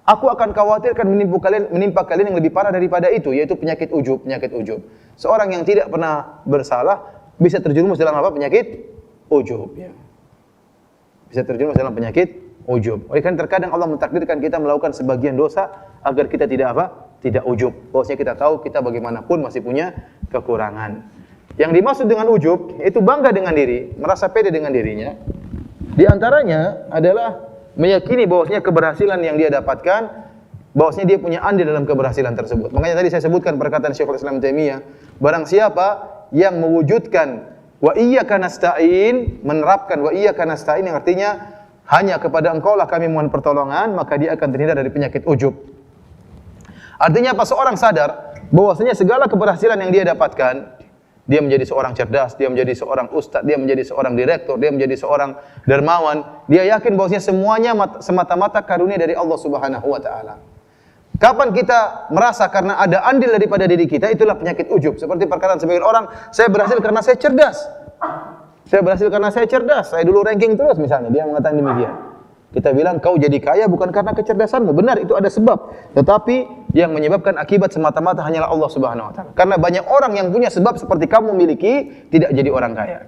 aku akan khawatirkan menimpa kalian yang lebih parah daripada itu, yaitu penyakit ujub. Seorang yang tidak pernah bersalah bisa terjerumus dalam apa? Penyakit ujub, ya. Bisa terjerumus dalam penyakit ujub. Oleh karena terkadang Allah mentakdirkan kita melakukan sebagian dosa agar kita tidak apa? Tidak ujub. Bahwasanya kita tahu kita bagaimanapun masih punya kekurangan. Yang dimaksud dengan ujub itu bangga dengan diri, merasa pede dengan dirinya. Di antaranya adalah meyakini bahwasanya keberhasilan yang dia dapatkan, bahwasanya dia punya andil dalam keberhasilan tersebut. Makanya tadi saya sebutkan perkataan Syekhul Islam Taimiyah, barang siapa yang mewujudkan wa iyyaka nasta'in, menerapkan wa iyyaka nasta'in yang artinya hanya kepada Engkau lah kami mohon pertolongan, maka dia akan terhindar dari penyakit ujub. Artinya apa? Seorang sadar bahwasanya segala keberhasilan yang dia dapatkan, dia menjadi seorang cerdas, dia menjadi seorang ustaz, dia menjadi seorang direktur, dia menjadi seorang dermawan, dia yakin bahwasanya semuanya semata-mata karunia dari Allah Subhanahu wa taala. Kapan kita merasa karena ada andil daripada diri kita, itulah penyakit ujub. Seperti perkataan sebagian orang, saya berhasil karena saya cerdas. Saya berhasil karena saya cerdas. Saya dulu ranking terus misalnya, dia mengatakan demikian. Kita bilang kau jadi kaya bukan karena kecerdasanmu. Benar, itu ada sebab. Tetapi yang menyebabkan akibat semata-mata hanyalah Allah Subhanahu wa taala. Karena banyak orang yang punya sebab seperti kamu miliki tidak jadi orang kaya.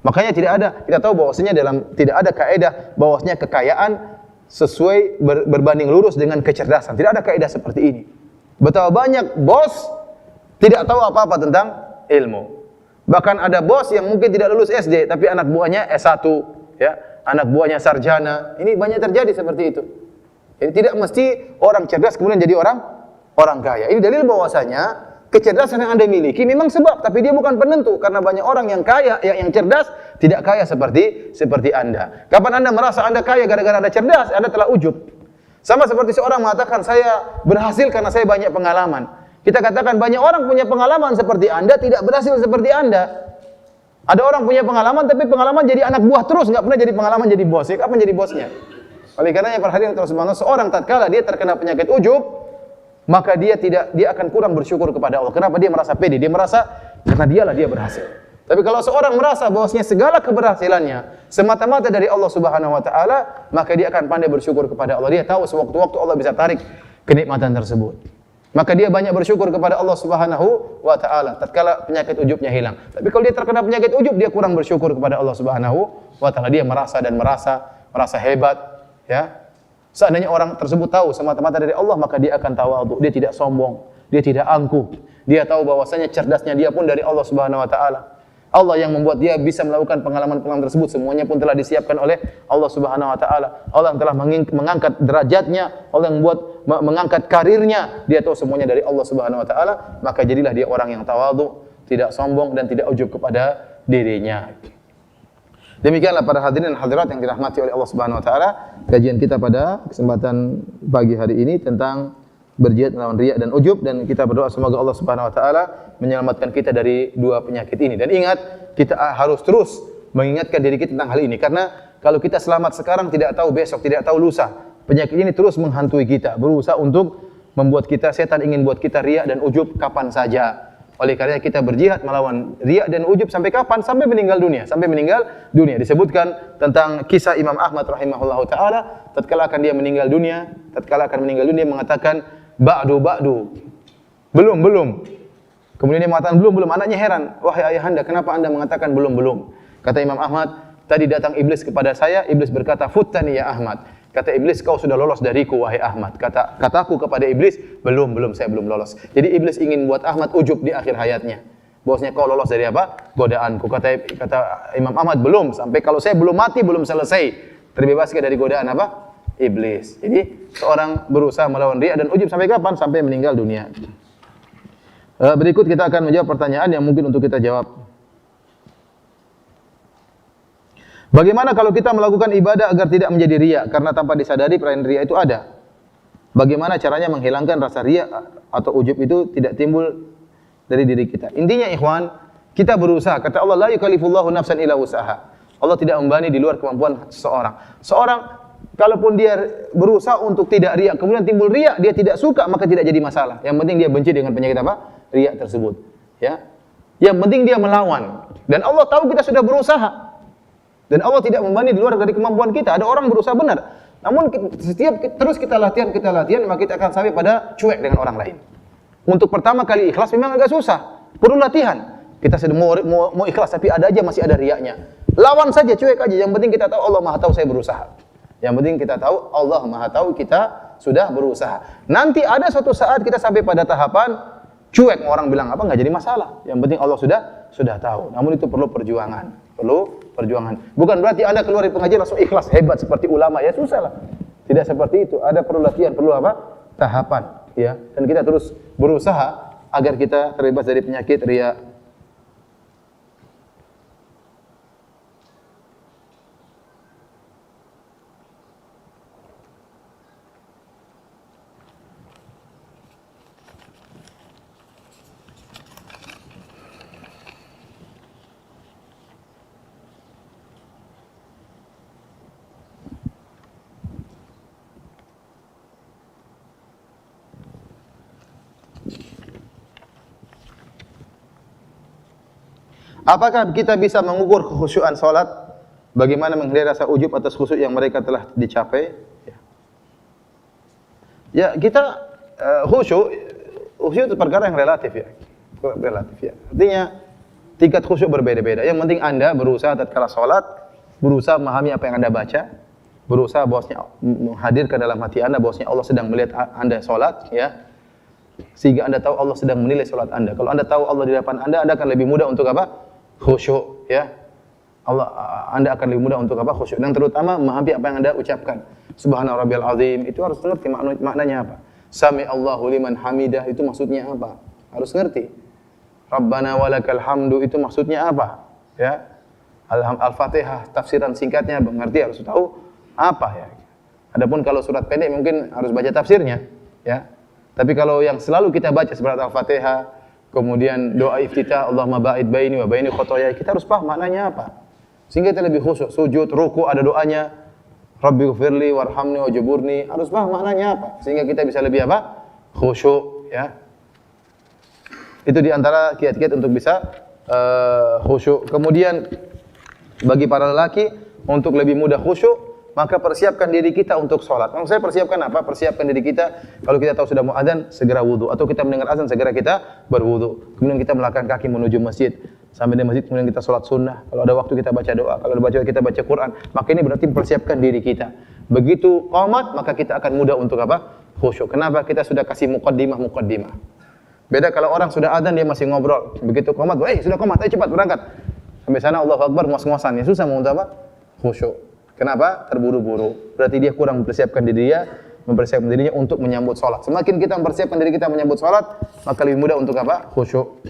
Makanya kita tahu bahwasanya tidak ada kaidah bahwasanya kekayaan sesuai berbanding lurus dengan kecerdasan. Tidak ada kaidah seperti ini. Betapa banyak bos tidak tahu apa-apa tentang ilmu. Bahkan ada bos yang mungkin tidak lulus SD tapi anak buahnya S1, ya. Anak buahnya sarjana. Ini banyak terjadi seperti itu. Jadi tidak mesti orang cerdas kemudian jadi orang kaya. Ini dalil bahwasanya kecerdasan yang Anda miliki memang sebab, tapi dia bukan penentu. Karena banyak orang yang kaya, yang cerdas tidak kaya seperti Anda. Kapan Anda merasa Anda kaya gara-gara Anda cerdas, Anda telah ujub. Sama seperti seorang mengatakan saya berhasil karena saya banyak pengalaman. Kita katakan banyak orang punya pengalaman seperti Anda tidak berhasil seperti Anda. Ada orang punya pengalaman tapi pengalaman jadi anak buah terus, enggak pernah jadi pengalaman jadi bos. Ya, kapan jadi bosnya? Oleh karenanya perhatian terus banget, seorang tatkala dia terkena penyakit ujub, maka dia akan kurang bersyukur kepada Allah. Kenapa? Dia merasa pede, dia merasa karena dialah dia berhasil. Tapi kalau seorang merasa bahwasanya segala keberhasilannya semata-mata dari Allah Subhanahu wa taala, maka dia akan pandai bersyukur kepada Allah. Dia tahu sewaktu-waktu Allah bisa tarik kenikmatan tersebut. Maka dia banyak bersyukur kepada Allah Subhanahu wa taala tatkala penyakit ujubnya hilang. Tapi kalau dia terkena penyakit ujub, dia kurang bersyukur kepada Allah Subhanahu wa taala. Dia merasa hebat, ya. Seandainya orang tersebut tahu semata-mata dari Allah, maka dia akan tawadhu. Dia tidak sombong, dia tidak angkuh. Dia tahu bahwasanya cerdasnya dia pun dari Allah Subhanahu wa taala. Allah yang membuat dia bisa melakukan pengalaman-pengalaman tersebut, semuanya pun telah disiapkan oleh Allah Subhanahu wa taala. Allah yang telah mengangkat derajatnya, Allah yang membuat mengangkat karirnya, dia tahu semuanya dari Allah Subhanahu wa taala, maka jadilah dia orang yang tawadhu, tidak sombong dan tidak ujub kepada dirinya. Demikianlah para hadirin dan hadirat yang dirahmati oleh Allah Subhanahu wa taala, kajian kita pada kesempatan pagi hari ini tentang berjihad melawan riya dan ujub, dan kita berdoa semoga Allah Subhanahu wa taala menyelamatkan kita dari dua penyakit ini. Dan ingat, kita harus terus mengingatkan diri kita tentang hal ini, karena kalau kita selamat sekarang tidak tahu besok, tidak tahu lusa. Penyakit ini terus menghantui kita, berusaha untuk membuat kita, setan ingin buat kita riya dan ujub kapan saja. Oleh karena kita berjihad melawan riya dan ujub sampai kapan? Sampai meninggal dunia. Sampai meninggal dunia. Disebutkan tentang kisah Imam Ahmad rahimahullahu taala, tatkala akan dia meninggal dunia, mengatakan ba'du. Belum. Kemudian dia mengatakan belum. Anaknya heran, "Wahai ayahanda, kenapa Anda mengatakan belum?" Kata Imam Ahmad, "Tadi datang iblis kepada saya, iblis berkata, 'Futtani ya Ahmad.' Kata iblis, 'Kau sudah lolos dariku wahai Ahmad.' Kataku kepada iblis, belum, saya belum lolos." Jadi iblis ingin buat Ahmad ujub di akhir hayatnya. Bahwasanya kau lolos dari apa? Godaanku. Kata Imam Ahmad, belum, sampai kalau saya belum mati, belum selesai. Terbebas dari godaan apa? Iblis. Jadi seorang berusaha melawan riya dan ujub sampai kapan? Sampai meninggal dunia. Berikut kita akan menjawab pertanyaan yang mungkin untuk kita jawab. Bagaimana kalau kita melakukan ibadah agar tidak menjadi riya karena tanpa disadari perayaan riya itu ada? Bagaimana caranya menghilangkan rasa riya atau ujub itu tidak timbul dari diri kita? Intinya ikhwan, kita berusaha. Kata Allah, la yukallifullahu nafsan illa wus'aha. Allah tidak membebani di luar kemampuan seseorang. Kalaupun dia berusaha untuk tidak riya, kemudian timbul riya, dia tidak suka, maka tidak jadi masalah. Yang penting dia benci dengan penyakit apa? Riya tersebut. Ya. Yang penting dia melawan. Dan Allah tahu kita sudah berusaha. Dan Allah tidak membebani di luar dari kemampuan kita. Ada orang berusaha benar. Namun terus kita latihan, maka kita akan sampai pada cuek dengan orang lain. Untuk pertama kali ikhlas memang agak susah. Perlu latihan. Kita sedang mau ikhlas tapi ada aja masih ada riyanya. Lawan saja, cuek aja. Yang penting kita tahu Allah Maha tahu saya berusaha. Yang penting kita tahu Allah Maha tahu kita sudah berusaha. Nanti ada suatu saat kita sampai pada tahapan cuek, orang bilang apa enggak jadi masalah. Yang penting Allah sudah tahu. Namun itu perlu perjuangan. Bukan berarti Anda keluar dari pengajian langsung ikhlas hebat seperti ulama, ya susah lah. Tidak seperti itu. Ada perlu latihan, perlu apa? Tahapan, ya. Dan kita terus berusaha agar kita terbebas dari penyakit riya. Apakah kita bisa mengukur kekhusyuan salat? Bagaimana menghindari rasa ujub atas khusyuk yang mereka telah dicapai? Ya, kita khusyuk itu perkara yang relatif ya. Artinya tingkat khusyuk berbeda-beda. Yang penting Anda berusaha tatkala salat, berusaha memahami apa yang Anda baca, berusaha bahwasanya menghadirkan dalam hati Anda bahwasanya Allah sedang melihat Anda salat, ya. Sehingga Anda tahu Allah sedang menilai salat Anda. Kalau Anda tahu Allah di depan Anda akan lebih mudah untuk apa? Khusyuk, ya. Anda akan lebih mudah untuk apa? Khusyuk. Dan terutama memahami apa yang Anda ucapkan. Subhana rabbiyal azim, itu harus ngerti maknanya apa. Sami Allahu liman hamidah, itu maksudnya apa? Harus ngerti. Rabbana walakal hamdu, itu maksudnya apa? Ya. Al-Fatihah, tafsiran singkatnya mengerti, harus tahu apa ya. Adapun kalau surat pendek mungkin harus baca tafsirnya, ya. Tapi kalau yang selalu kita baca surat Al-Fatihah, kemudian doa iftitah, Allahumma ba'id baini wa baini khotoyai, kita harus paham maknanya apa. Sehingga kita lebih khusyuk. Sujud, ruku ada doanya, Rabbighfirli warhamni wajburni, harus paham maknanya apa. Sehingga kita bisa lebih apa? Khusyuk, ya. Itu di antara kiat-kiat untuk bisa khusyuk. Kemudian bagi para lelaki untuk lebih mudah khusyuk, maka persiapkan diri kita untuk sholat. Maksud saya persiapkan apa? Persiapkan diri kita, kalau kita tahu sudah mau adzan, segera wudu. Atau kita mendengar azan, segera kita berwudu. Kemudian kita melangkah kaki menuju masjid. Sampai di masjid, kemudian kita sholat sunnah. Kalau ada waktu kita baca doa. Kalau ada baca kita baca Quran. Maka ini berarti persiapkan diri kita. Begitu qamat, maka kita akan mudah untuk apa? Khusyuk. Kenapa? Kita sudah kasih muqaddimah. Beda kalau orang sudah adzan, dia masih ngobrol. Begitu qamat, sudah qamat, ayo cepat berangkat. Sampai sana Allahu Akbar ngos-ngosan, ya susah mau untuk apa? Khusyuk. Kenapa? Terburu-buru. Berarti dia kurang mempersiapkan mempersiapkan dirinya untuk menyambut salat. Semakin kita mempersiapkan diri kita menyambut salat, maka lebih mudah untuk apa? Khusyuk.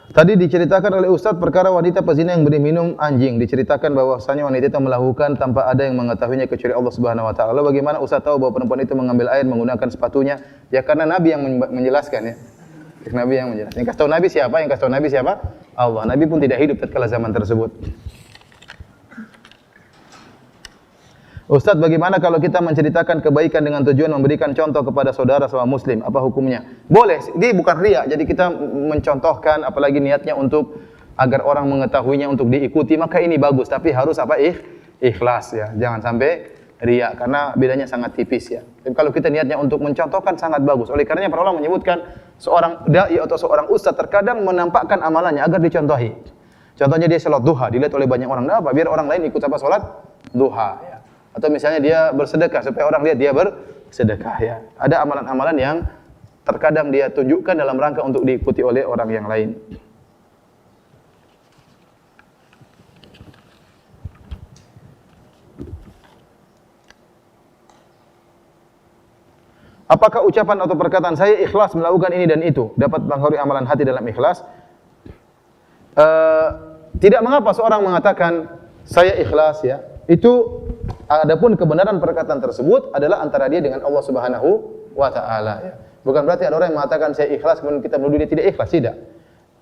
Tadi diceritakan oleh Ustaz perkara wanita pezina yang beri minum anjing. Diceritakan bahwasanya wanita itu melakukan tanpa ada yang mengetahuinya kecuali Allah Subhanahu wa taala. Lalu bagaimana Ustaz tahu bahwa perempuan itu mengambil air menggunakan sepatunya? Ya karena Nabi yang menjelaskan ya. Nabi yang menjelaskan. Yang kasih tahu Nabi siapa? Yang kasih tahu Nabi siapa? Allah. Nabi pun tidak hidup tatkala zaman tersebut. Ustaz, bagaimana kalau kita menceritakan kebaikan dengan tujuan memberikan contoh kepada saudara sama muslim? Apa hukumnya? Boleh, ini bukan riya. Jadi kita mencontohkan, apalagi niatnya untuk agar orang mengetahuinya, untuk diikuti, maka ini bagus. Tapi harus apa? Ikhlas ya. Jangan sampai riya, karena bedanya sangat tipis ya. Dan kalau kita niatnya untuk mencontohkan, sangat bagus. Oleh karenanya para ulama menyebutkan seorang dai atau seorang ustaz terkadang menampakkan amalannya agar dicontohi. Contohnya dia salat duha, dilihat oleh banyak orang. Kenapa? Biar orang lain ikut apa? Salat duha ya. Atau misalnya dia bersedekah supaya orang lihat dia bersedekah ya. Ada amalan-amalan yang terkadang dia tunjukkan dalam rangka untuk diikuti oleh orang yang lain. Apakah ucapan atau perkataan saya ikhlas melakukan ini dan itu dapat mempengaruhi amalan hati dalam ikhlas? Tidak mengapa seorang mengatakan saya ikhlas ya. Itu adapun kebenaran perkataan tersebut adalah antara dia dengan Allah Subhanahu wa taala ya. Bukan berarti ada orang yang mengatakan saya ikhlas kemudian kita menuduh dia tidak ikhlas, tidak.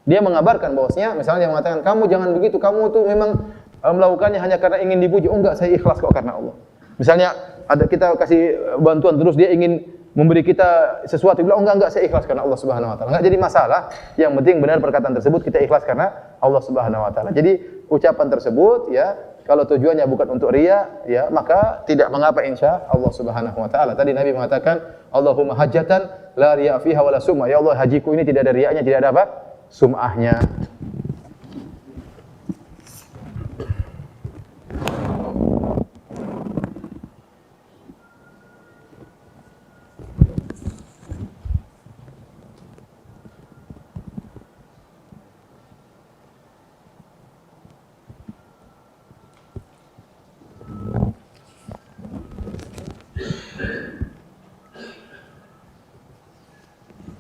Dia mengabarkan bahwasanya misalnya dia mengatakan kamu jangan begitu, kamu tuh memang melakukannya hanya karena ingin dipuji. Oh enggak, saya ikhlas kok karena Allah. Misalnya ada kita kasih bantuan terus dia ingin memberi kita sesuatu, bilang oh enggak saya ikhlas karena Allah Subhanahu wa taala. Enggak jadi masalah. Yang penting benar perkataan tersebut kita ikhlas karena Allah Subhanahu wa taala. Jadi ucapan tersebut ya kalau tujuannya bukan untuk riya, ya maka tidak mengapa insya Allah Subhanahu wa taala. Tadi Nabi mengatakan, Allahumma hajjatan la riya fiha wala sum'ah. Ya Allah, hajiku ini tidak ada riyanya, tidak ada apa? Sum'ahnya.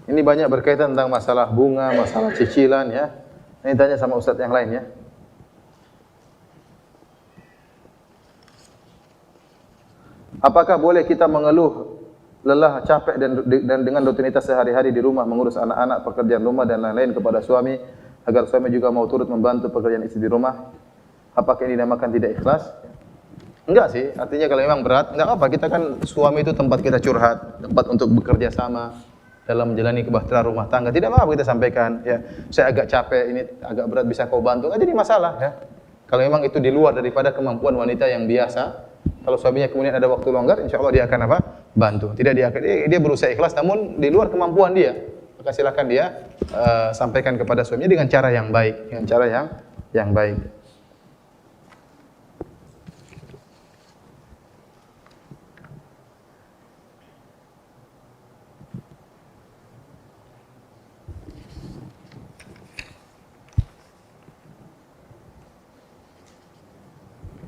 Ini banyak berkaitan tentang masalah bunga, masalah cicilan ya. Ini tanya sama ustaz yang lain ya. Apakah boleh kita mengeluh lelah, capek dan dengan rutinitas sehari-hari di rumah mengurus anak-anak, pekerjaan rumah dan lain-lain kepada suami agar suami juga mau turut membantu pekerjaan istri di rumah? Apakah ini dinamakan tidak ikhlas? Enggak sih, artinya kalau memang berat, enggak apa, kita kan suami itu tempat kita curhat, tempat untuk bekerja sama dalam menjalani kebahagiaan rumah tangga. Tidak apa-apa kita sampaikan, ya. Saya agak capek, ini agak berat, bisa kau bantu? Enggak jadi masalah, ya. Kalau memang itu di luar daripada kemampuan wanita yang biasa, kalau suaminya kemudian ada waktu longgar, insya Allah dia akan apa? Bantu. Tidak dia berusaha ikhlas, namun di luar kemampuan dia. Maka silakan dia sampaikan kepada suaminya dengan cara yang baik, dengan cara yang baik.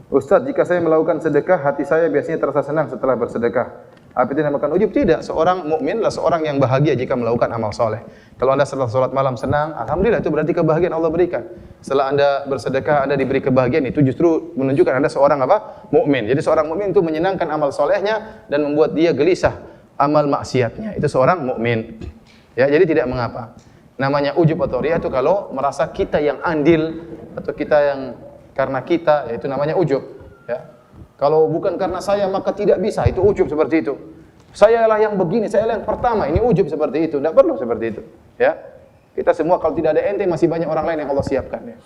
Ustaz, jika saya melakukan sedekah, hati saya biasanya terasa senang setelah bersedekah. Apa itu dinamakan ujub? Tidak. Seorang mukmin adalah seorang yang bahagia jika melakukan amal soleh. Kalau anda setelah sholat malam senang, alhamdulillah itu berarti kebahagiaan Allah berikan. Setelah anda bersedekah, anda diberi kebahagiaan, itu justru menunjukkan anda seorang apa? Mukmin. Jadi seorang mukmin itu menyenangkan amal solehnya dan membuat dia gelisah amal maksiatnya. Itu seorang mukmin. Ya, jadi tidak mengapa. Namanya ujub atau riya itu kalau merasa kita yang andil atau kita yang karena kita, ya itu namanya ujub. Ya. Kalau bukan karena saya maka tidak bisa, itu ujub seperti itu. Sayalah yang begini, sayalah yang pertama, ini ujub seperti itu. Tidak perlu seperti itu. Ya. Kita semua kalau tidak ada ente masih banyak orang lain yang Allah siapkan. Ya.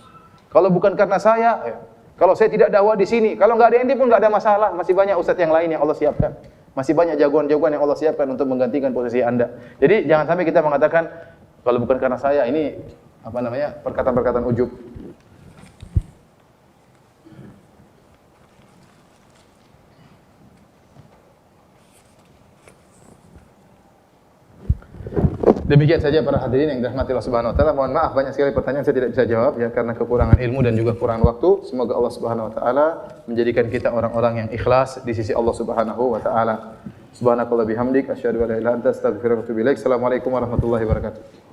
Kalau bukan karena saya, ya. Kalau saya tidak dakwah di sini, kalau nggak ada ente pun nggak ada masalah, masih banyak ustaz yang lain yang Allah siapkan. Masih banyak jagoan-jagoan yang Allah siapkan untuk menggantikan posisi anda. Jadi jangan sampai kita mengatakan kalau bukan karena saya ini perkataan-perkataan ujub. Demikian saja para hadirin yang dirahmati Allah Subhanahu wa taala. Mohon maaf banyak sekali pertanyaan saya tidak bisa jawab ya karena kekurangan ilmu dan juga kurang waktu. Semoga Allah Subhanahu wa taala menjadikan kita orang-orang yang ikhlas di sisi Allah Subhanahu wa taala. Subhanakallah bihamdik asyhadu an la ilaha illa anta astaghfiruka wa atubu ilaik. Assalamualaikum warahmatullahi wabarakatuh.